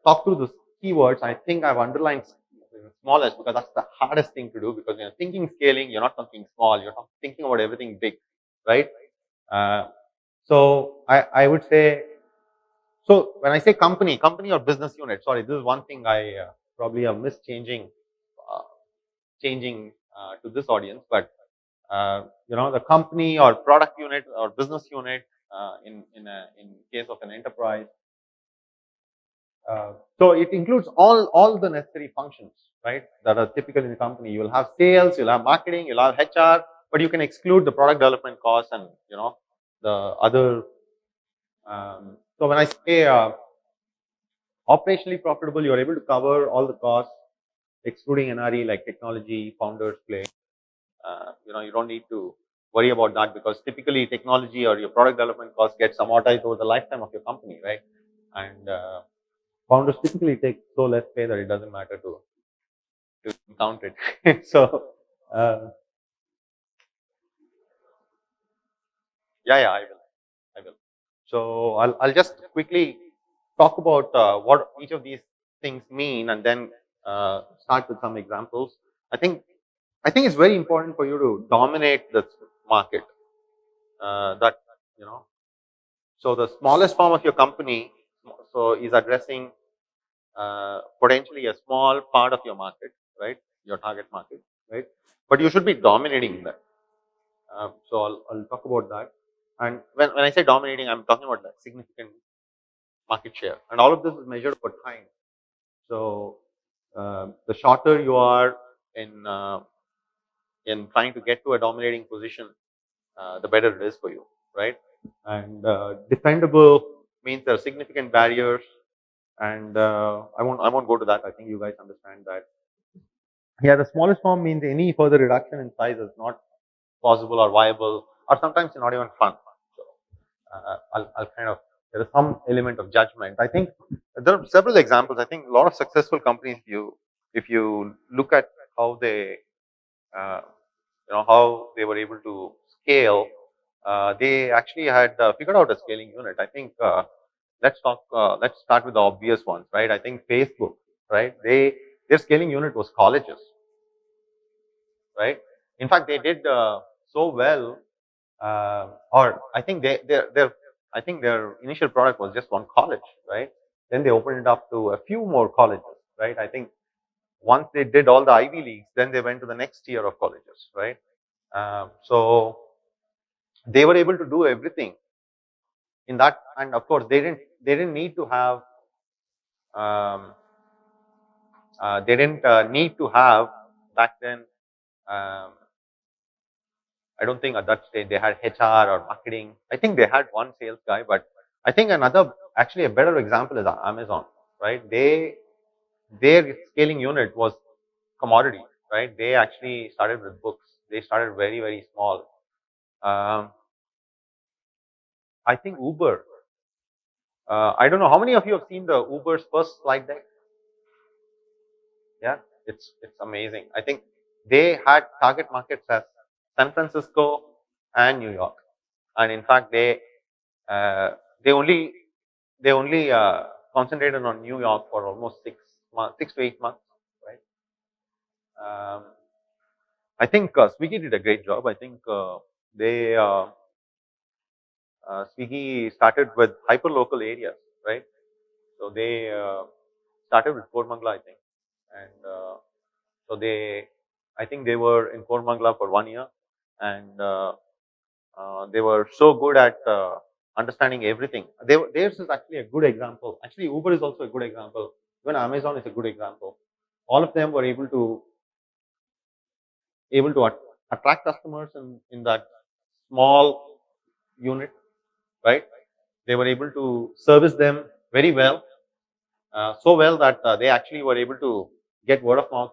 talk through the keywords. I think I've underlined smallest, because that's the hardest thing to do, because you're thinking scaling, you're not thinking small, you're not thinking about everything big, right? Uh, so I would say, so when I say company or business unit, sorry, this is one thing I probably have missed changing to this audience, but the company or product unit or business unit, in case of an enterprise. So it includes all the necessary functions, right, that are typical in the company. You will have sales, you'll have marketing, you'll have HR, but you can exclude the product development costs and the other. So when I say operationally profitable, you are able to cover all the costs, excluding NRE, like technology, founders play. You don't need to worry about that, because typically technology or your product development costs gets amortized over the lifetime of your company, right? And founders typically take so less pay that it doesn't matter to count it. So uh, yeah, I will. So I'll just quickly talk about what each of these things mean, and then start with some examples. I think I think it's very important for you to dominate the market. That you know. So the smallest form of your company, so is addressing potentially a small part of your market. right? Your target market, right? But you should be dominating that. So I'll talk about that. And when I say dominating, I'm talking about like significant market share. And all of this is measured over time. So the shorter you are in trying to get to a dominating position, the better it is for you, right? And defendable means there are significant barriers, and I won't go to that. I think you guys understand that. Yeah, the smallest form means any further reduction in size is not possible or viable, or sometimes not even fun. So I'll kind of, there is some element of judgment. I think there are several examples. I think a lot of successful companies, if you look at how they uh, how they were able to scale, they actually had figured out a scaling unit. I think let's start with the obvious ones, right? I think Facebook, right? Their scaling unit was colleges, right? In fact, they did so well, or I think I think their initial product was just one college, right? Then they opened it up to a few more colleges, right? I think once they did all the Ivy Leagues, then they went to the next tier of colleges, right? So they were able to do everything in that, and of course they didn't need to have um, need to have back then. Um, I don't think at that stage they had HR or marketing. I think they had one sales guy, but I think another, actually a better example is Amazon, right? Their scaling unit was commodity, right? They actually started with books. They started very, very small. Um, I think Uber. I don't know how many of you have seen the Uber's first slide deck. Yeah, it's amazing. I think they had target markets as San Francisco and New York, and in fact uh, they only they only concentrated on New York for almost 6 months, 6 to 8 months, right? Um, I think Swiggy did a great job. I think they Swiggy started with hyper local areas, right? So they started with Kormangla, I think, and so I think they were in Kormangla for 1 year, and they were so good at understanding everything. Theirs is actually a good example. Actually, Uber is also a good example. Even Amazon is a good example. All of them were able to attract customers in that small unit, right? They were able to service them very well, so well that they actually were able to get word of mouth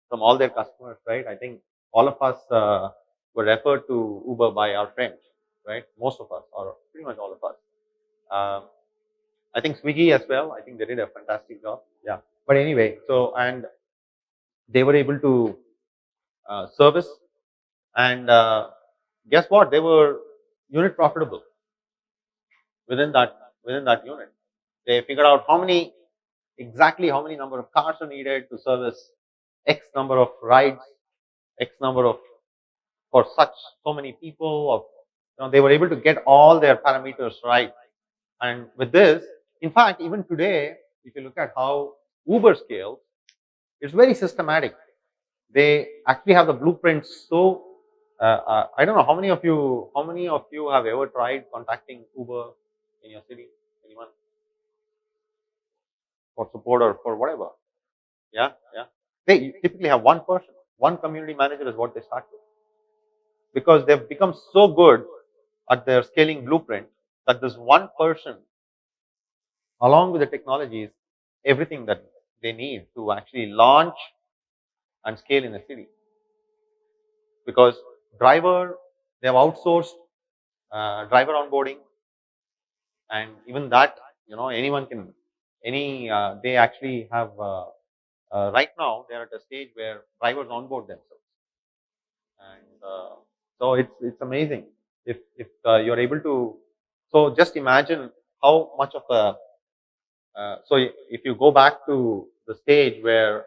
from all their customers, right? I think all of us were referred to Uber by our friends, right? Most of us, or pretty much all of us. Um, I think Swiggy as well. I think they did a fantastic job. Yeah. But anyway, so, and they were able to service, and guess what? They were unit profitable within that within that unit. They figured out exactly how many number of cars are needed to service X number of rides, X number of, for such so many people. Or they were able to get all their parameters right. And with this, in fact, even today, if you look at how Uber scales, it's very systematic. They actually have the blueprints. So I don't know how many of you have ever tried contacting Uber in your city? Anyone, for support or for whatever? Yeah, yeah. They typically have one person, one community manager is what they start with, because they've become so good at their scaling blueprint that this one person, along with the technologies, everything that they need to actually launch and scale in a city. Because driver, they have outsourced driver onboarding, and even that, anyone can, they actually have, right now, they're at a stage where drivers onboard themselves. And so it's amazing if you're able to. So just imagine how much of a so if you go back to the stage where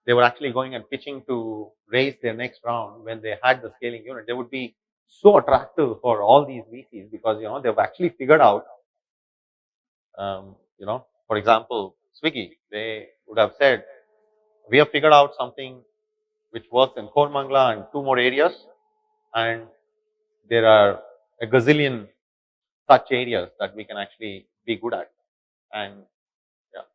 they were actually going and pitching to raise their next round, when they had the scaling unit, they would be so attractive for all these VCs, because they've actually figured out, for example, Swiggy, they would have said, we have figured out something which works in Kormangla and two more areas, and there are a gazillion such areas that we can actually be good at. And yeah,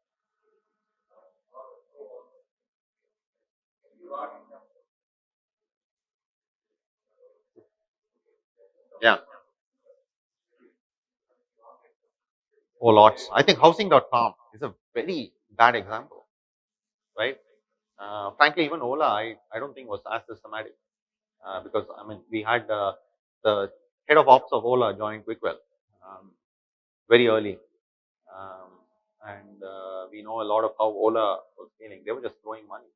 yeah, oh lots. I think housing.com is a very bad example, right? Frankly, even Ola, I don't think was as systematic because I mean we had the head of ops of Ola joined Quickwell very early, um, and we know a lot of how Ola was scaling. They were just throwing money.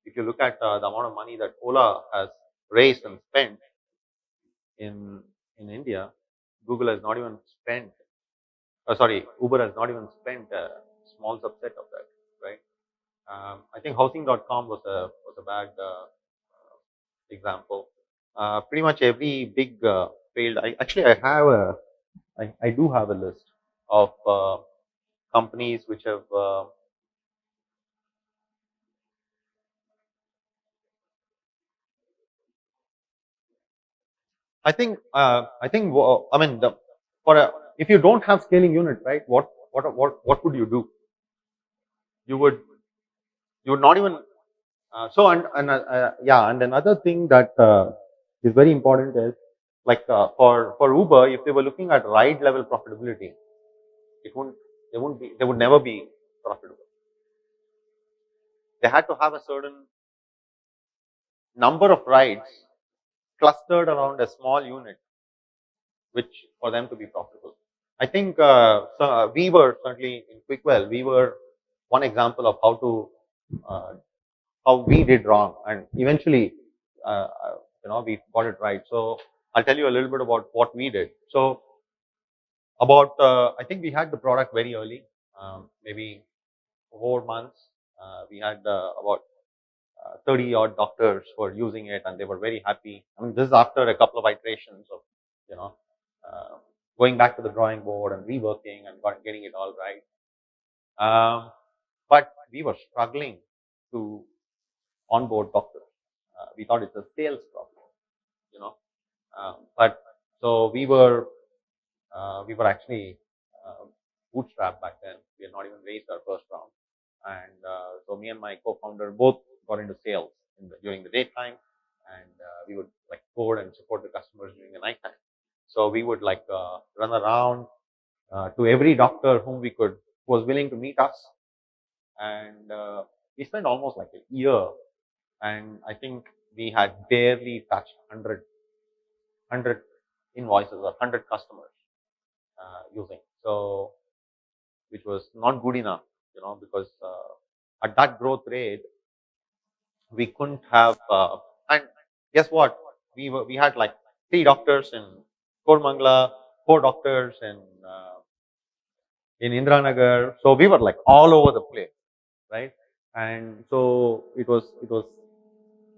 If you look at the amount of money that Ola has raised and spent in India, Google has not even spent. Sorry, Uber has not even spent a small subset of that, right? I think housing.com was a bad example. Pretty much every big failed. I do have a list of companies which have. I mean, for a, if you don't have scaling unit, right? What would you do? You would not even. Yeah, and another thing that is very important is like for Uber, if they were looking at ride level profitability, it wouldn't they wouldn't be they would never be profitable. They had to have a certain number of rides clustered around a small unit, which for them to be profitable. I think we were certainly in Quickwell. We were one example of uh, how we did wrong, and eventually, we got it right. So I'll tell you a little bit about what we did. So about I think we had the product very early, maybe 4 months. We had about 30 odd doctors were using it and they were very happy. I mean, this is after a couple of iterations of, you know, uh, going back to the drawing board and reworking and getting it all right. But we were struggling to onboard doctors. We thought it's a sales problem, you know. But so we were actually bootstrapped back then. We had not even raised our first round. And so me and my co-founder both got into sales during the daytime, and we would like code and support the customers during the nighttime. So we would like run around to every doctor whom we could, who was willing to meet us, and we spent almost like a year. And I think we had barely touched 100 invoices or 100 customers using. So which was not good enough, because at that growth rate, we couldn't have. And guess what? We had like 3 doctors in Kormangla, 4 doctors in Indranagar. So we were like all over the place, right? And so it was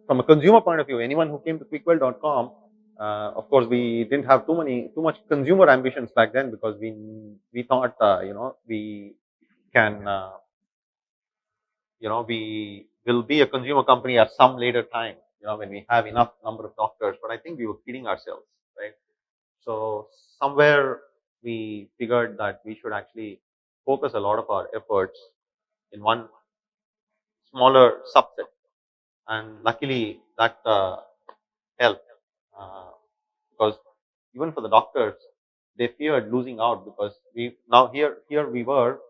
from a consumer point of view. Anyone who came to quickwell.com, of course, we didn't have too much consumer ambitions back then because we thought we can. We will be a consumer company at some later time, when we have enough number of doctors. But I think we were kidding ourselves, right? So somewhere we figured that we should actually focus a lot of our efforts in one smaller subset. And luckily that helped because even for the doctors, they feared losing out because we now here we were,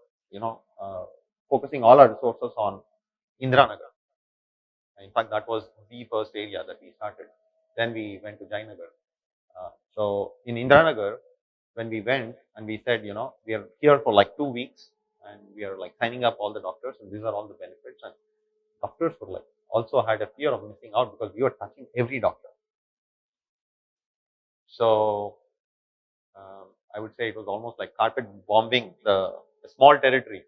focusing all our resources on Indranagar. In fact, that was the first area that we started. Then we went to Jainagar. So in Indranagar, when we went and we said, we are here for like 2 weeks and we are like signing up all the doctors and these are all the benefits. And doctors were like also had a fear of missing out because we were touching every doctor. So I would say it was almost like carpet bombing the small territory,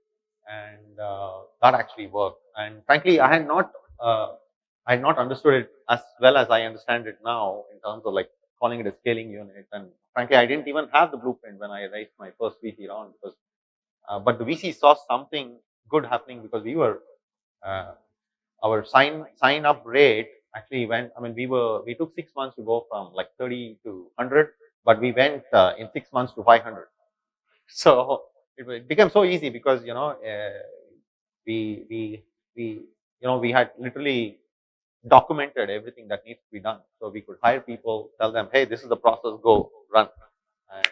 and that actually worked. And frankly, I had not understood it as well as I understand it now in terms of like calling it a scaling unit. And frankly, I didn't even have the blueprint when I raised my first VC round because, but the VC saw something good happening because we were uh, our sign up rate actually went. I mean, we took 6 months to go from like 30 to 100, but we went in 6 months to 500. So it became so easy because we we we we had literally documented everything that needs to be done. So we could hire people, tell them, hey, this is the process, go run. And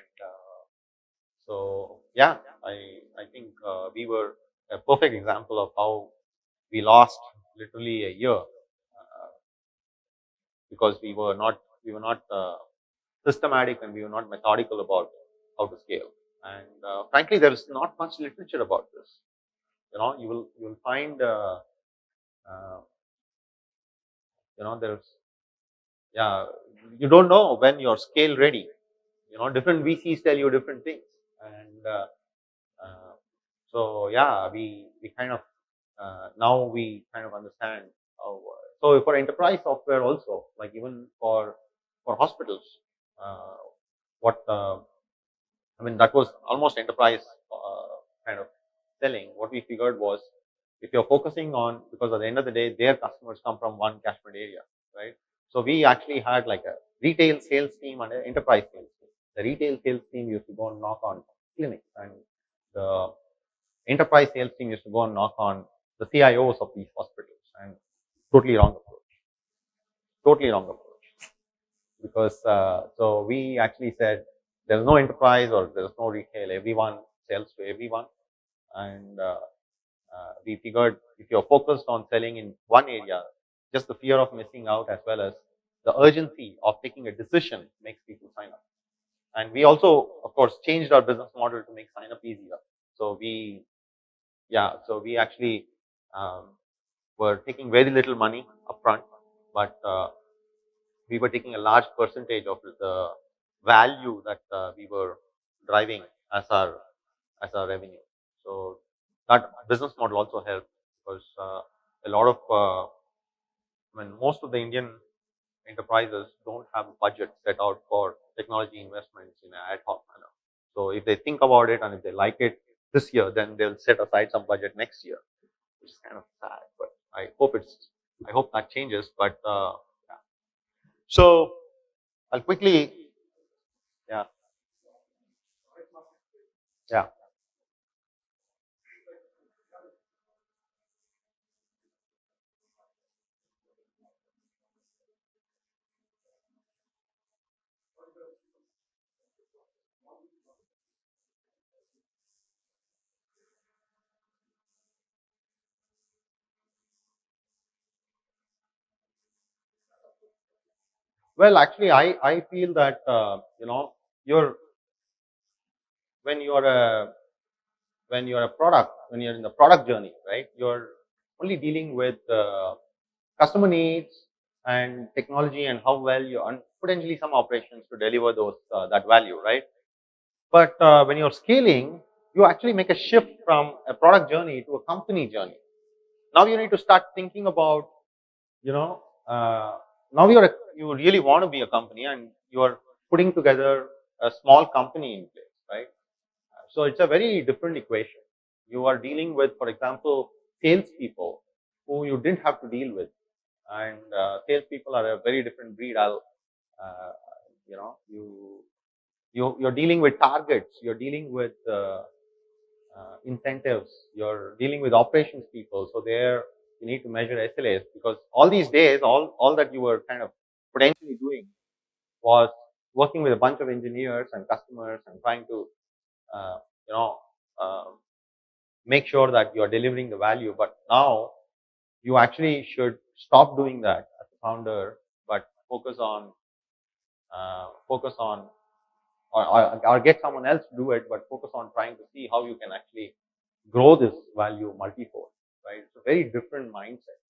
so yeah, I think we were a perfect example of how we lost literally a year because we were not systematic and we were not methodical about how to scale. And frankly, there is not much literature about this. You will find uh, there's yeah, you don't know when you're scale ready. Different VCs tell you different things. And uh, so yeah, we kind of now we kind of understand how. So for enterprise software also, like even for hospitals, uh, what I mean, that was almost enterprise kind of selling. What we figured was, if you're focusing on, because at the end of the day, their customers come from one catchment area, right? So we actually had like a retail sales team and an enterprise sales team. The retail sales team used to go and knock on clinics, and the enterprise sales team used to go and knock on the CIOs of these hospitals. And totally wrong approach. Totally wrong approach. Because so we actually said there's no enterprise or there's no retail. Everyone sells to everyone. And we figured if you're focused on selling in one area, just the fear of missing out as well as the urgency of taking a decision makes people sign up. And we also, of course, changed our business model to make sign up easier. So we actually um, were taking very little money upfront, but we were taking a large percentage of the value that we were driving as our revenue. So that business model also helped because a lot of most of the Indian enterprises don't have a budget set out for technology investments in an ad hoc manner. So if they think about it and if they like it this year, then they'll set aside some budget next year, which is kind of sad. But I hope that changes. But yeah. So I'll quickly, yeah, yeah. Well, actually, I feel that you're when you're a when you're in the product journey, right? You're only dealing with customer needs and technology and how well you and potentially some operations to deliver those that value, right? But when you're scaling, you actually make a shift from a product journey to a company journey. Now you need to start thinking about, you know, uh, now you really want to be a company and you're putting together a small company in place, right? So it's a very different equation. You are dealing with, for example, salespeople who you didn't have to deal with, and salespeople are a very different breed. Uh, you know, you're dealing with targets, you're dealing with incentives, you're dealing with operations people. So there, you need to measure SLAs because all these days, all that you were kind of potentially doing was working with a bunch of engineers and customers and trying to uh, you know. Uh, make sure that you are delivering the value. But now you actually should stop doing that as a founder, but focus on or get someone else to do it, but focus on trying to see how you can actually grow this value multifold. Right? It's a very different mindset,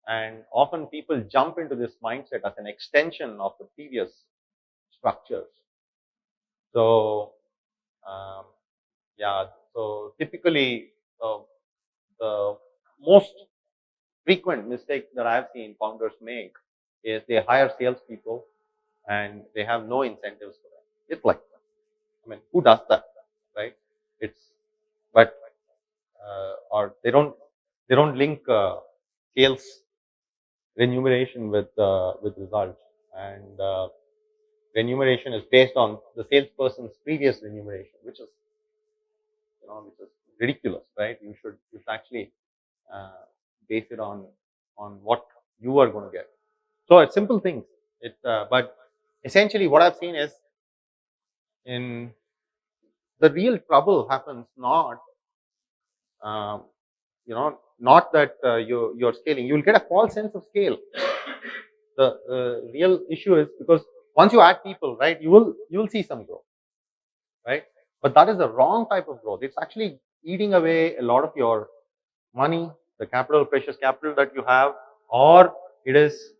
and often people jump into this mindset as an extension of the previous structures. So um, yeah, so typically the most frequent mistake that I've seen founders make is they hire salespeople and they have no incentives for them. It's like, I mean, who does that, right? It's but or they don't link sales remuneration with results, and remuneration is based on the salesperson's previous remuneration, which is which is ridiculous, right? You should actually base it on what you are going to get. So it's simple things. But essentially, what I've seen is in the real trouble happens not um, not that you're scaling. You'll get a false sense of scale. The real issue is because once you add people, right, you will see some growth, right? But that is the wrong type of growth. It's actually eating away a lot of your money, the capital, precious capital that you have, or it is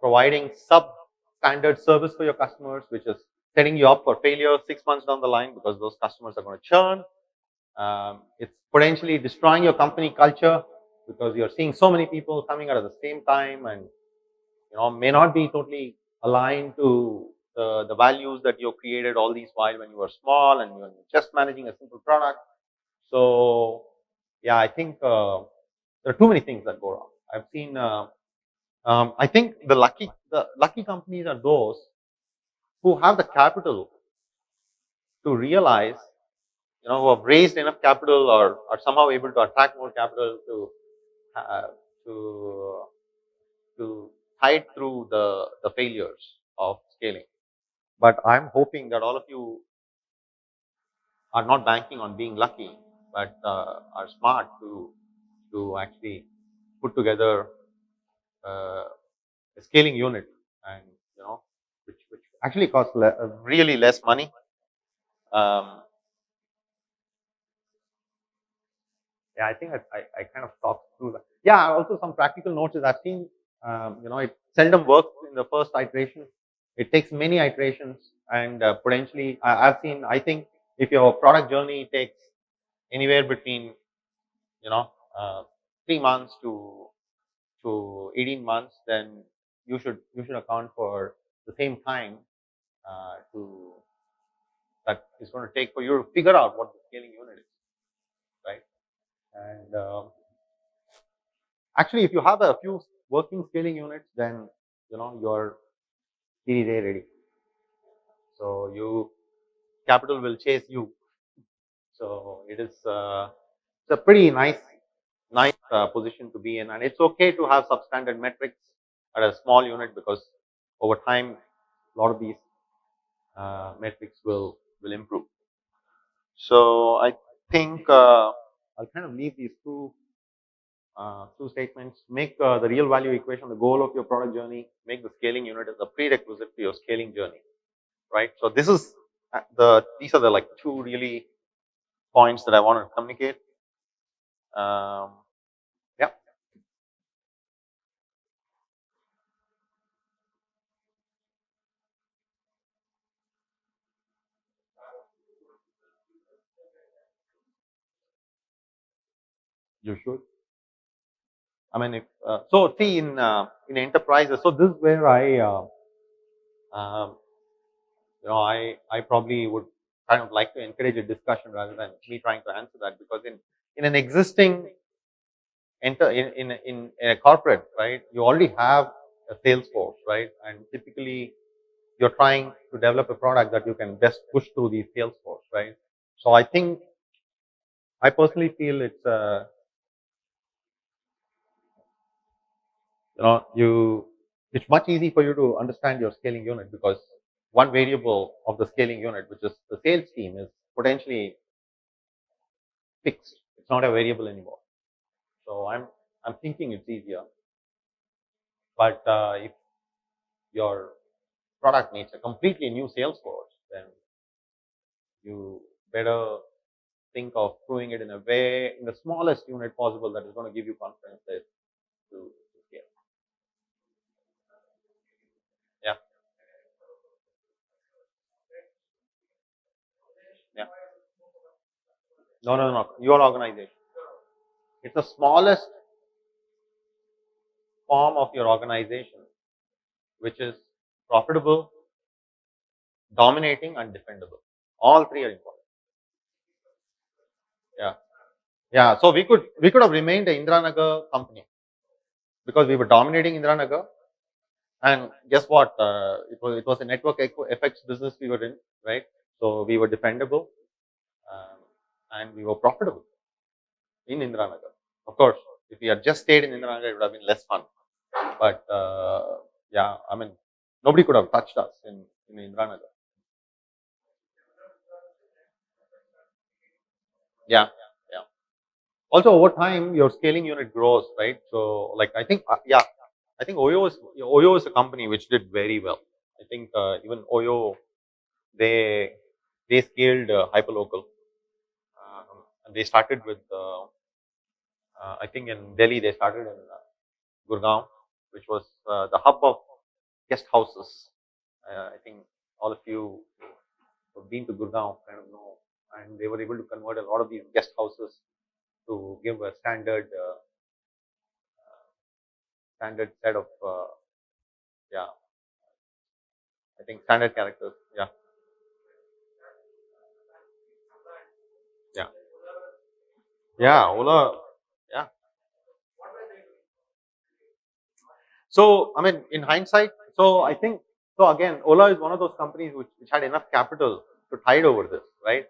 providing substandard service for your customers, which is setting you up for failure 6 months down the line because those customers are going to churn. It's potentially destroying your company culture because you're seeing so many people coming out at the same time, and may not be totally aligned to the values that you created all these while when you were small and you're just managing a simple product. So yeah, I think there are too many things that go wrong. I've seen. I think the lucky companies are those who have the capital to realize, who have raised enough capital or are somehow able to attract more capital uh, to to tide through the failures of scaling. But I'm hoping that all of you are not banking on being lucky, but are smart to actually put together a scaling unit, and which actually costs really less money. Um, yeah, I think I kind of talked through that. Yeah, also some practical notes is I've seen, it seldom works in the first iteration. It takes many iterations, and potentially I've seen. I think if your product journey takes anywhere between you know uh, 3 months to 18 months, then you should account for the same time to that is going to take for you to figure out what the scaling unit is, right? And actually, if you have a few working scaling units, then you're Series A ready. So capital will chase you. So it's a pretty nice position to be in, and it's okay to have substandard metrics at a small unit because over time, a lot of these metrics will improve. So I think I'll kind of leave these two statements. Make the real value equation the goal of your product journey. Make the scaling unit as a prerequisite to your scaling journey, right? So these are the like two really points that I want to communicate. Yeah, you should. I mean, if so, see in enterprises. So this is where um, I probably would kind of like to encourage a discussion rather than me trying to answer that, because in an existing in a corporate, right, you already have a sales force, right, and typically you're trying to develop a product that you can best push through the sales force, right? So I think I personally feel it's much easy for you to understand your scaling unit because one variable of the scaling unit, which is the sales team, is potentially fixed. It's not a variable anymore. So I'm thinking it's easier. But if your product needs a completely new sales force, then you better think of doing it in a way, in the smallest unit possible that is going to give you confidence to scale. Yeah, yeah. No, no, no. Your organization. It's the smallest form of your organization, which is profitable, dominating, and defendable. All three are important. Yeah, yeah. So we could have remained the Indranagar company. because we were dominating Indiranagar. And guess what? It was a network effects business we were in, right? So we were dependable, um, and we were profitable in Indiranagar. Of course, if we had just stayed in Indiranagar, it would have been less fun. But yeah, I mean, nobody could have touched us in Indiranagar. Yeah, yeah. Also, over time, your scaling unit grows, right? So, like, I think, yeah, I think Oyo is a company which did very well. I think even Oyo, they they scaled hyperlocal, and they started with I think in Delhi they started in Gurgaon, which was the hub of guest houses. I think all of you who've been to Gurgaon kind of know, and they were able to convert a lot of these guest houses to give a standard set of yeah, I think standard characters. Yeah, yeah, yeah. Ola. Yeah. So I mean, in hindsight, so I think so again, Ola is one of those companies which had enough capital to tide over this, right?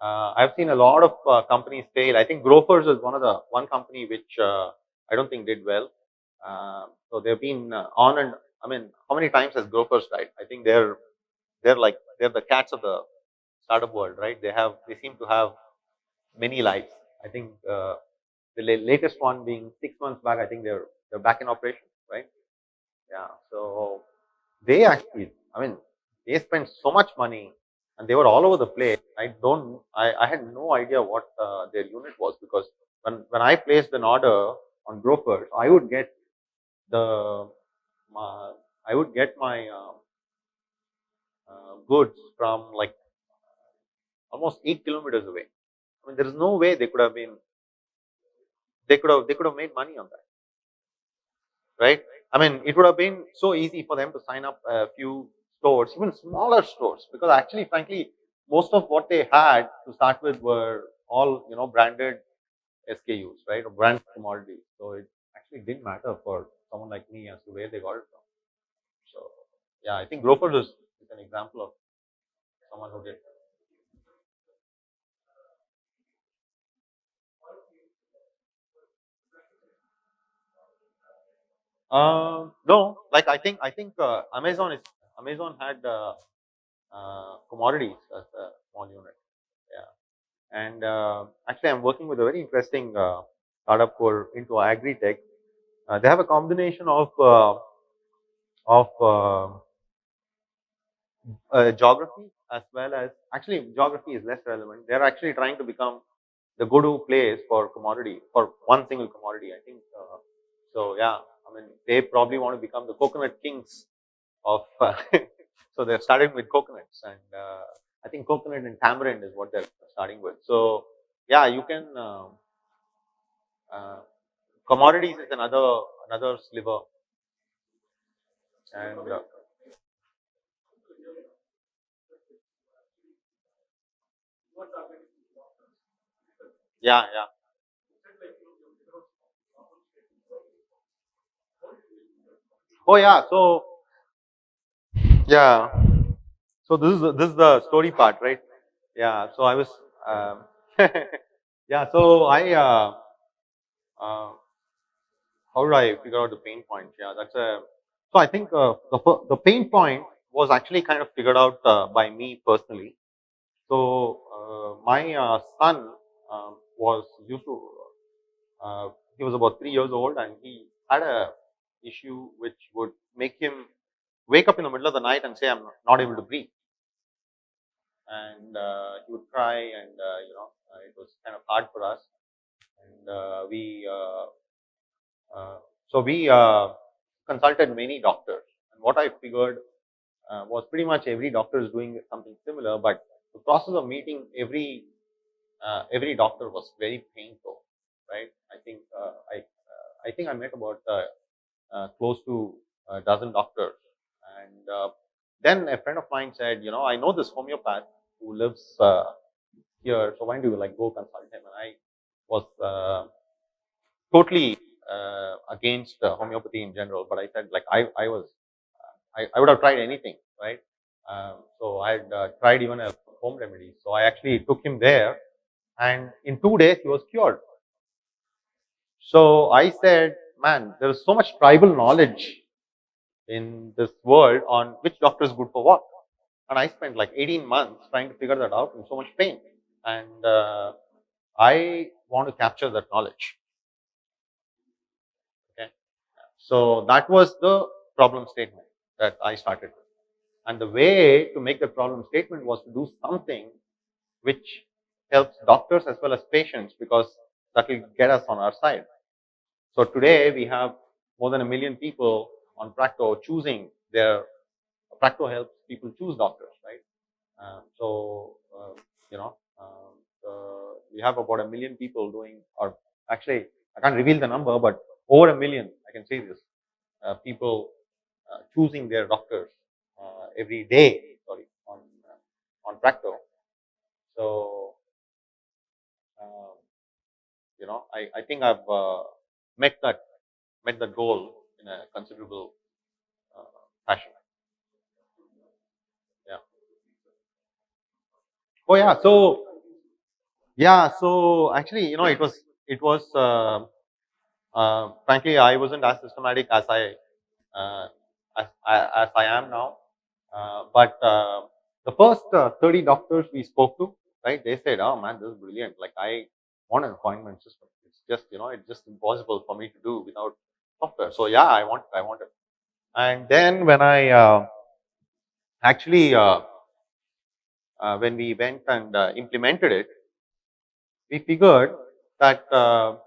I've seen a lot of companies fail. I think Grofers is one company which I don't think did well. So they've been on and I mean, how many times has Grofers died? I think they're the cats of the startup world, right? They seem to have many lives. I think the latest one being 6 months back. I think they're back in operation, right? Yeah. So they actually, I mean, they spent so much money and they were all over the place. I had no idea what their unit was because when I placed an order on Grofers, the, my, I would get my goods from like almost 8 kilometers away. I mean, there is no way they could have made money on that, right? I mean, it would have been so easy for them to sign up a few stores, even smaller stores, because actually, frankly, most of what they had to start with were all branded SKUs, right, or brand commodities. So it actually didn't matter for someone like me as to where they got it from. So yeah, I think Grofers is an example of someone who did. No, like I think Amazon had commodities as a small unit. Yeah. And actually, I'm working with a very interesting startup who are into agri tech. They have a combination of geography as well as actually geography is less relevant. They're actually trying to become the go-to place for commodity for one single commodity. I think so. Yeah, I mean they probably want to become the coconut kings of. So they're starting with coconuts, and I think coconut and tamarind is what they're starting with. So yeah, you can. Uh, Commodities is another sliver, and yeah, yeah. Oh yeah. So yeah. So this is the story part, right? Yeah. So I was um, yeah. So uh, how do I figure out the pain point? Yeah, that's a. So I think the pain point was actually kind of figured out by me personally. So my son was used to he was about 3 years old and he had a issue which would make him wake up in the middle of the night and say I'm not able to breathe, and he would cry, and it was kind of hard for us, and uh, we consulted many doctors, and what I figured was pretty much every doctor is doing something similar, but the process of meeting every doctor was very painful, right? I think I met about close to a dozen doctors, and then a friend of mine said, I know this homeopath who lives here, so why don't you like go consult him? And I was totally against homeopathy in general, but I said like I was I would have tried anything, right? So I had tried even a home remedy. So I actually took him there, and in 2 days he was cured. So I said, man, there is so much tribal knowledge in this world on which doctor is good for what. And I spent like 18 months trying to figure that out in so much pain. And I want to capture that knowledge. Okay. So that was the problem statement that I started with. And the way to make the problem statement was to do something which helps doctors as well as patients, because that will get us on our side. So today we have more than 1 million people on Practo choosing their Practo helps people choose doctors, right? So you know, we have about 1 million people doing, or actually I can't reveal the number, but over 1 million, I can say this, people choosing their doctors every day. Sorry, on Practo. So um, I think I've met that met that goal in a considerable fashion. Yeah. Oh yeah. So actually, frankly, I wasn't as systematic uh, as I am now. But the first 30 doctors we spoke to, right? They said, "Oh man, this is brilliant! Like I want an appointment system. It's just it's just impossible for me to do without software. So yeah, I want it." And then when I actually when we went and implemented it, we figured that out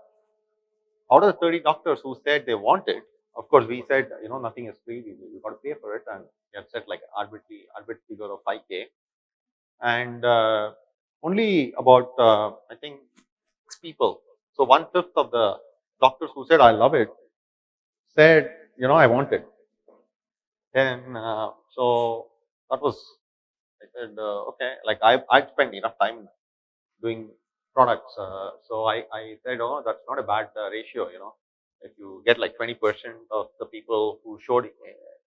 of the 30 doctors who said they want it, of course, we said, nothing is free. We got to pay for it, and we had set like an arbitrary figure of 5K, and only about I think 6 people. So 1/5 of the doctors who said I love it said, I want it. Then so that was I said okay, like I'd spent enough time doing products. So I said, oh, that's not a bad ratio. If you get like 20% of the people who showed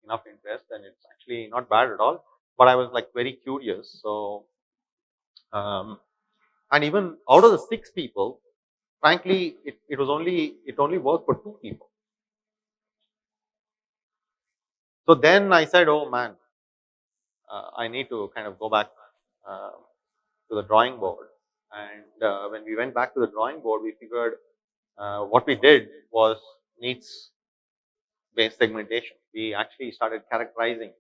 enough interest, then it's actually not bad at all. But I was like very curious. So, and even out of the 6 people, frankly, it only worked for 2 people. So then I said, oh man, I need to kind of go back uh, to the drawing board. And when we went back to the drawing board, we figured what we did was needs based segmentation. We actually started characterizing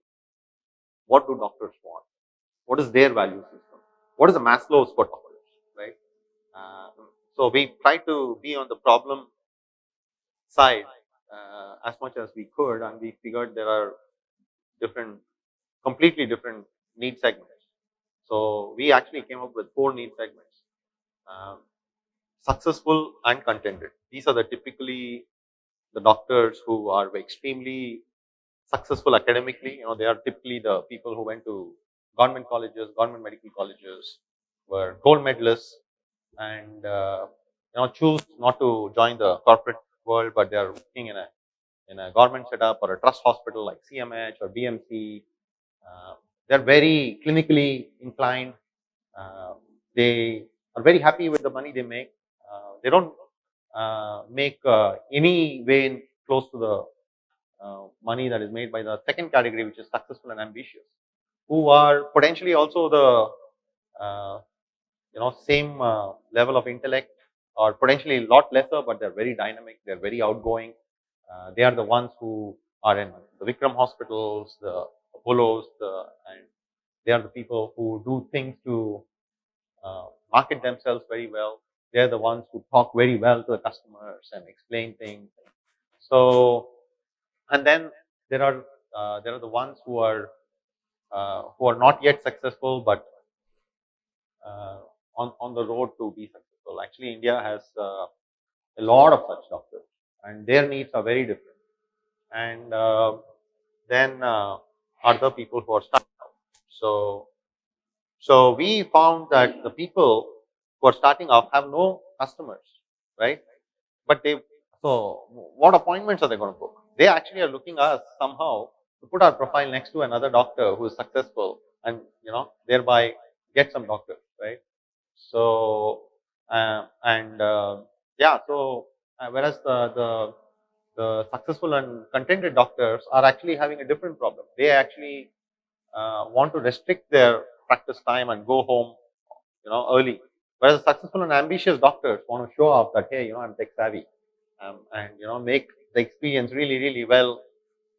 what do doctors want, what is their value system, what is the Maslow's for doctors, right? So we tried to be on the problem side as much as we could, and we figured there are different, completely different need segments. So we actually came up with 4 need segments: um, successful and contented. These are the typically the doctors who are extremely successful academically. They are typically the people who went to government colleges, government medical colleges, were gold medalists, and choose not to join the corporate world, but they are working in a government setup or a trust hospital like CMH or BMC. They're very clinically inclined. Uh, they are very happy with the money they make. They don't make any way close to the money that is made by the second category, which is successful and ambitious, who are potentially also the same level of intellect, or potentially a lot lesser, but they're very dynamic, they're very outgoing. They are the ones who are in the Vikram hospitals, the Apollos, and they are the people who do things to market themselves very well. They're the ones who talk very well to the customers and explain things. So, and then there are the ones who are not yet successful, but uh, on the road to be successful. Actually, India has a lot of such doctors, and their needs are very different. And then are the people who are starting out. So we found that the people who are starting off have no customers, right? But they So what appointments are they going to book? They actually are looking us somehow to put our profile next to another doctor who is successful and thereby get some doctors, right? So and yeah, so whereas the successful and contented doctors are actually having a different problem. They actually want to restrict their practice time and go home, early. Whereas successful and ambitious doctors want to show off that, hey, I'm tech savvy, and make the experience really, really well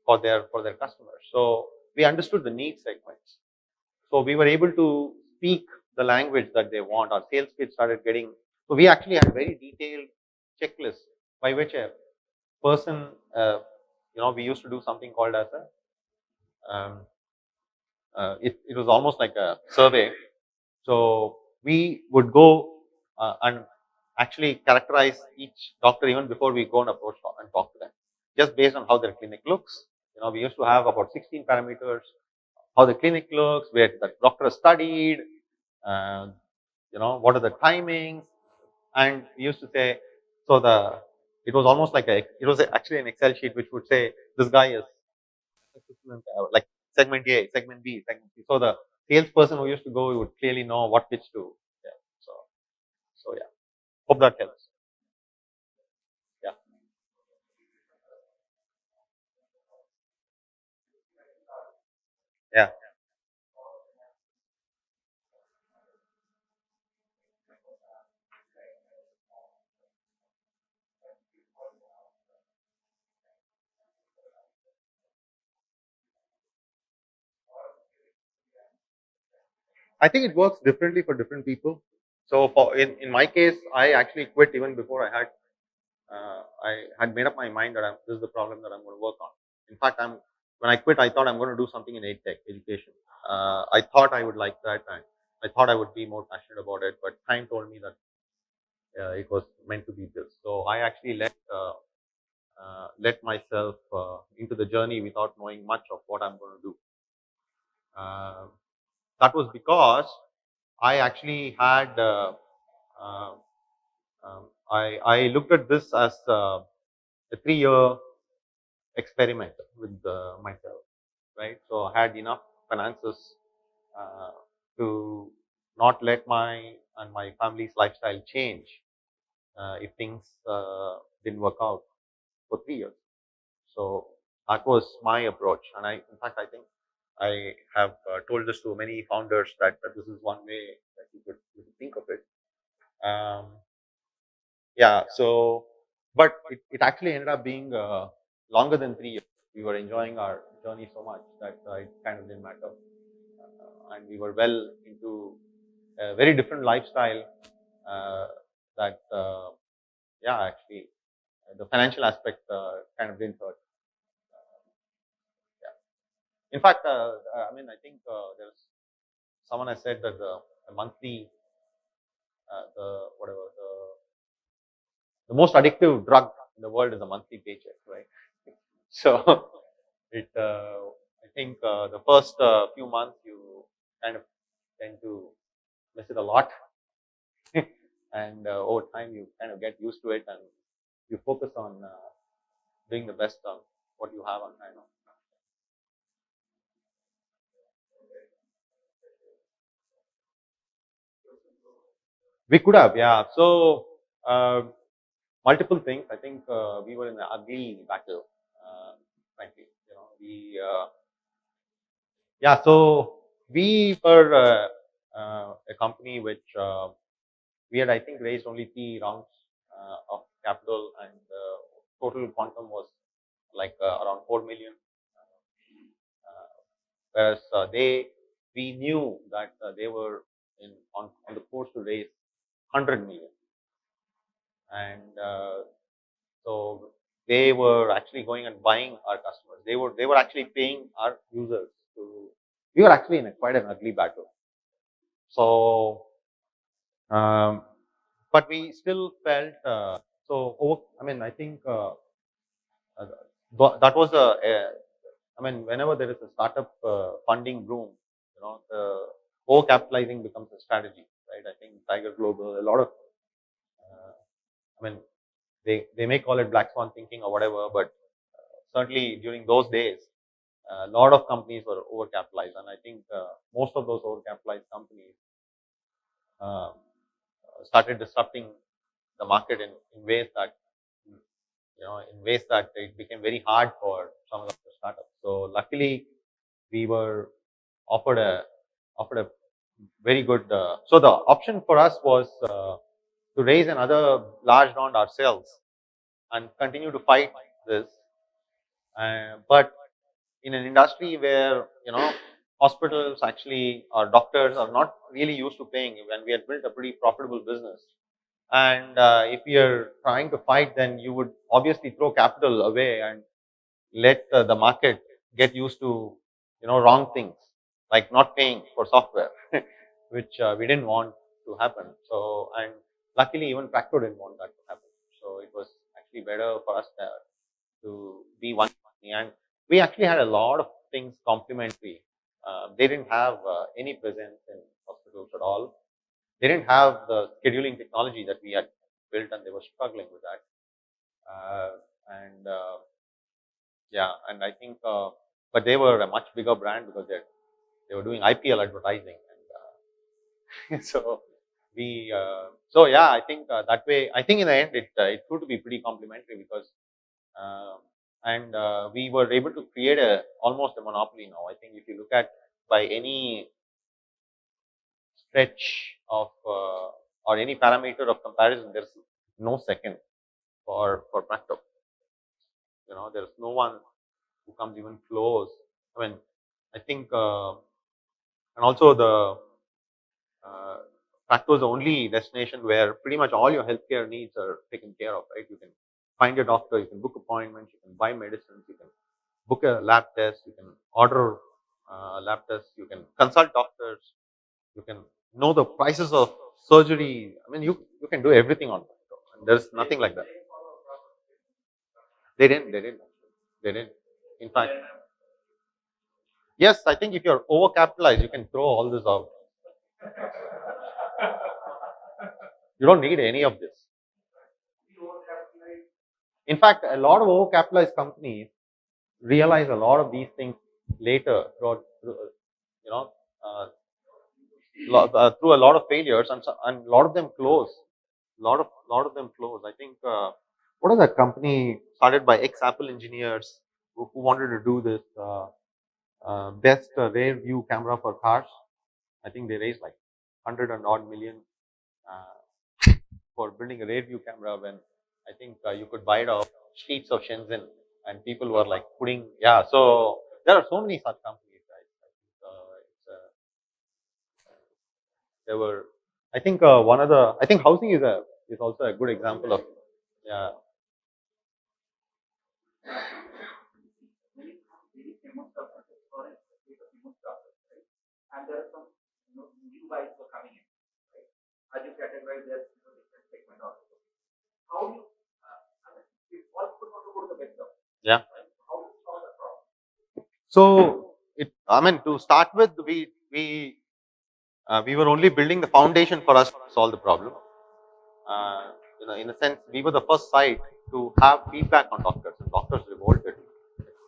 for their customers. So we understood the need segments. So we were able to speak the language that they want. Our sales pitch started getting. So we actually had very detailed checklist by which a person, we used to do something called as it was almost like a survey. So we would go and actually characterize each doctor even before we go and approach and talk to them, just based on how their clinic looks. We used to have about 16 parameters: how the clinic looks, where the doctor studied, uh, what are the timings, and we used to say, so it was almost like it was actually an Excel sheet which would say this guy is like segment A, segment B, segment C. So the salesperson who used to go would clearly know what pitch to. Yeah. So yeah. Hope that helps. Yeah. Yeah. I think it works differently for different people. So for in my case, I actually quit even before I had made up my mind that this is the problem that I'm going to work on. In fact, when I quit, I thought I'm going to do something in tech education. I thought I would like that, and I thought I would be more passionate about it. But time told me that it was meant to be this. So I actually let myself into the journey without knowing much of what I'm going to do. Uh, that was because I actually had uh, I looked at this as a 3-year experiment with myself, right? So I had enough finances uh, to not let my family's lifestyle change if things didn't work out for 3 years. So that was my approach, and in fact, I think I have told this to many founders that this is one way that you could think of it. Um, yeah. So, but it actually ended up being longer than 3 years. We were enjoying our journey so much that it kind of didn't matter, and we were well into a very different lifestyle. Uh, that yeah, actually, the financial aspect kind of didn't hurt. Yeah. In fact, I mean, I think there's someone has said that the monthly, the whatever the most addictive drug in the world is a monthly paycheck, right? So it, I think the first few months you kind of tend to miss it a lot, and over time you kind of get used to it, and you focus on doing the best on what you have on hand. We could have, yeah. So multiple things. I think we were in an ugly battle, frankly. Yeah. So we were a company which we had, I think, raised only 3 rounds of capital, and total quantum was like around 4 million. Uh, whereas we knew that they were on the course to raise 100 million, and so they were actually going and buying our customers. They were actually paying our users to. We were actually in quite an ugly battle. So, um, but we still felt so. I mean, I think uh, that was I mean, whenever there is a startup funding boom, the over capitalizing becomes a strategy, right? I think Tiger Global, a lot of, I mean, they may call it black swan thinking or whatever, but certainly during those days, a lot of companies were overcapitalized, and I think most of those overcapitalized companies uh, started disrupting the market in ways that in ways that it became very hard for some of the startups. So luckily, we were offered a offered a very good. So the option for us was to raise another large round ourselves and continue to fight this. But in an industry where hospitals actually or doctors are not really used to paying, when we had built a pretty profitable business, and if you're trying to fight, then you would obviously throw capital away and let the market get used to wrong things like not paying for software, which we didn't want to happen. So, and luckily even Practo didn't want that to happen. So it was actually better for us to be one company, and we actually had a lot of things complementary. They didn't have any presence in hospitals at all. They didn't have the scheduling technology that we had built, and they were struggling with that. Uh, and Yeah, and I think, but they were a much bigger brand because they were doing IPL advertising, and so yeah, I think that way. I think in the end, it proved to be pretty complimentary because, um, and we were able to create a almost a monopoly now. I think if you look at by any stretch of or any parameter of comparison, there's no second for Practo. There's no one who comes even close. I mean, I think, and also the uh, Practo is the only destination where pretty much all your healthcare needs are taken care of, right? You can find a doctor, you can book appointments, you can buy medicines, you can book a lab test, you can order lab tests, you can consult doctors, you can know the prices of surgery. I mean, you can do everything on Practo, and there's nothing like that. They didn't. In fact, yes, I think if you're overcapitalized, you can throw all this out. You don't need any of this. In fact, a lot of overcapitalized companies realize a lot of these things later you know, uh, through a lot of failures, and a lot of them close. Lot of them close. I think what is that company started by ex-Apple engineers who wanted to do this best rear view camera for cars. I think they raised like 100 and odd million for building a rear view camera when I think you could buy it off streets of Shenzhen, and people were like putting, yeah. So there are so many such companies, right? I think, there were, I think one of the, I think housing is also a good example of, yeah. Yeah. So I mean, to start with, we were only building the foundation for us to solve the problem. In a sense, we were the first site to have feedback on doctors, and doctors revolted.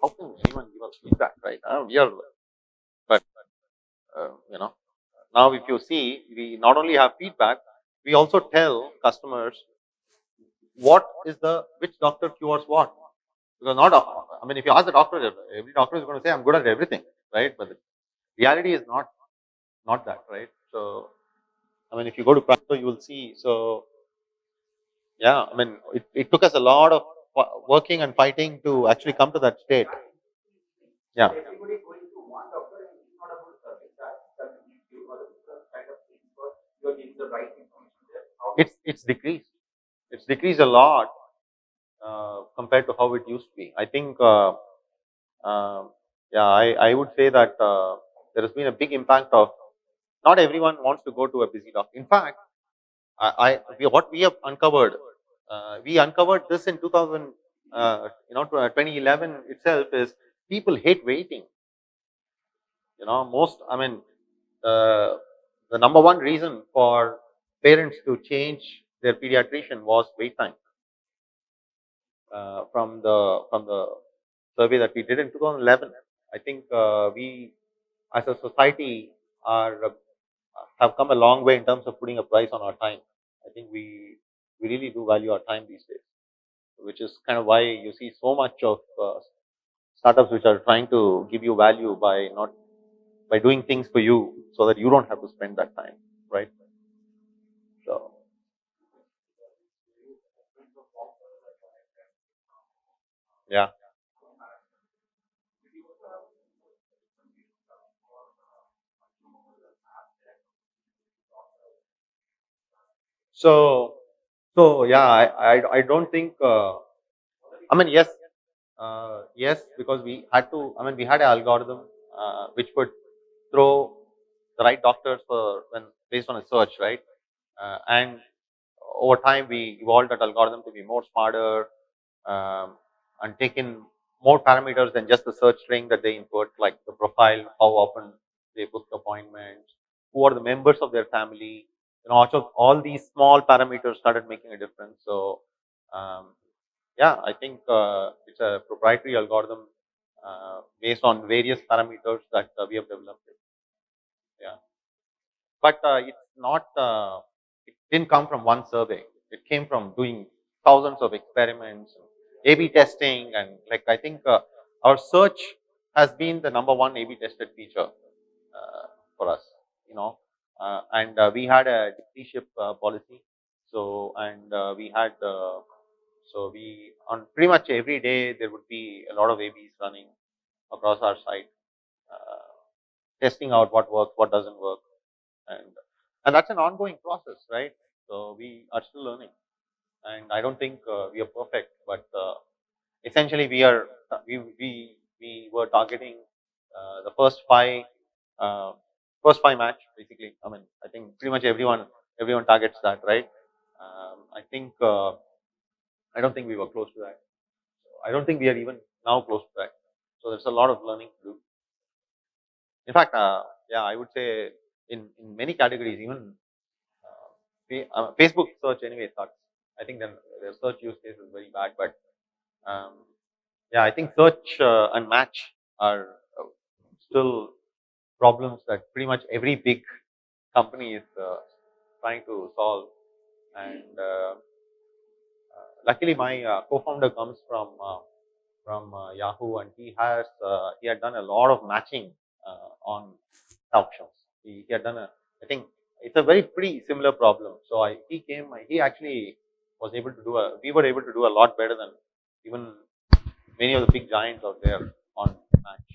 How can anyone give us feedback, right? We are, but you know, now if you see, we not only have feedback, we also tell customers what is the which doctor cures what. Because not, I mean, if you ask the doctor, every doctor is going to say, "I'm good at everything," right? But the reality is not that, right? So, I mean, if you go to Practo, you will see. So, yeah, I mean, it took us a lot of working and fighting to actually come to that state. Yeah. It's decreased. It's decreased a lot compared to how it used to be. I think, yeah, I would say that there has been a big impact of not everyone wants to go to a busy doctor. In fact, what we have uncovered, we uncovered this in 2011 itself, is people hate waiting. I mean, uh, the number one reason for parents to change their pediatrician was wait time. from the survey that we did in 2011. I think we, as a society, are have come a long way in terms of putting a price on our time. I think we really do value our time these days, which is kind of why you see so much of startups which are trying to give you value by not by doing things for you so that you don't have to spend that time, right? So yeah. So so yeah, I don't think. I mean, yes, yes, because we had to. I mean, we had an algorithm which would throw the right doctors for when based on a search, right? And over time, we evolved that algorithm to be more smarter um, and take in more parameters than just the search string that they input, like the profile, how often they book appointments, who are the members of their family. You know, all these small parameters started making a difference. So, um, yeah, I think it's a proprietary algorithm based on various parameters that we have developed. It. Yeah, but it's not. It didn't come from one survey. It came from doing thousands of experiments, A/B testing, and like I think our search has been the number one A/B tested feature for us. You know, and we had a dictatorship policy. So and we had so we on pretty much every day there would be a lot of A/Bs running across our site, uh, testing out what works, what doesn't work, and and that's an ongoing process, right? So we are still learning, and I don't think we are perfect, but essentially we are we were targeting the uh, first five match basically. I mean, I think pretty much everyone targets that, right? I think I don't think we were close to that. I don't think we are even now close to that. So there's a lot of learning to do. In fact, yeah, I would say in many categories, even Facebook search anyway sucks. I think then the search use case is very bad, but um, yeah, I think search and match are still problems that pretty much every big company is trying to solve. And luckily, my co-founder comes from Yahoo, and he had done a lot of matching on options. He had done a, I think it's a very pretty similar problem. So he came, he actually was able to do we were able to do a lot better than even many of the big giants out there on match.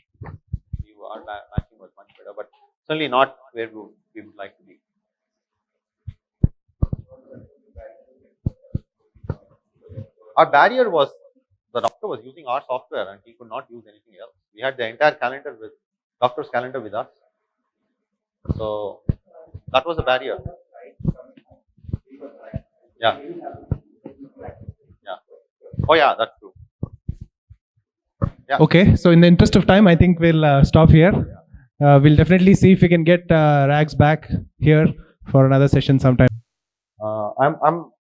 Our matching was much better, but certainly not where we would like to be. Our barrier was the doctor was using our software and he could not use anything else. We had the entire calendar with doctor's calendar with us. So that was a barrier. Yeah. Yeah. Oh yeah, that's true. Yeah. Okay, so in the interest of time, I think we'll stop here. We'll definitely see if we can get Rags back here for another session sometime.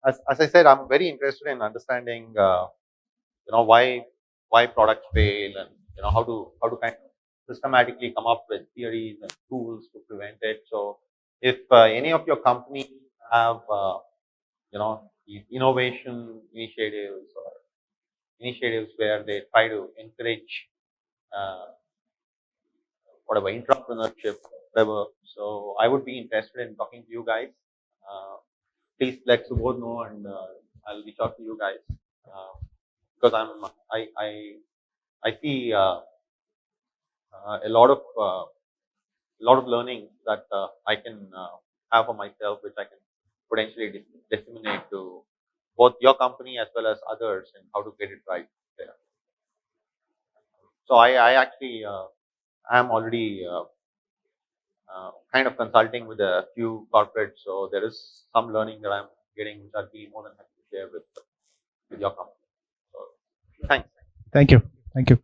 As I said, I'm very interested in understanding, you know, why products fail, and you know how to kind of systematically come up with theories and tools to prevent it. So, if any of your companies have, you know, these innovation initiatives or initiatives where they try to encourage uh, whatever entrepreneurship, whatever. So, I would be interested in talking to you guys. Uh, please let Subodh know, and I'll reach out to you guys because I see a lot of learning that I can have for myself, which I can potentially disseminate to both your company as well as others, and how to get it right there. So I actually am already kind of consulting with a few corporates, so there is some learning that I'm getting, which I'd be more than happy to share with your company. So thanks. Thank you. Thank you.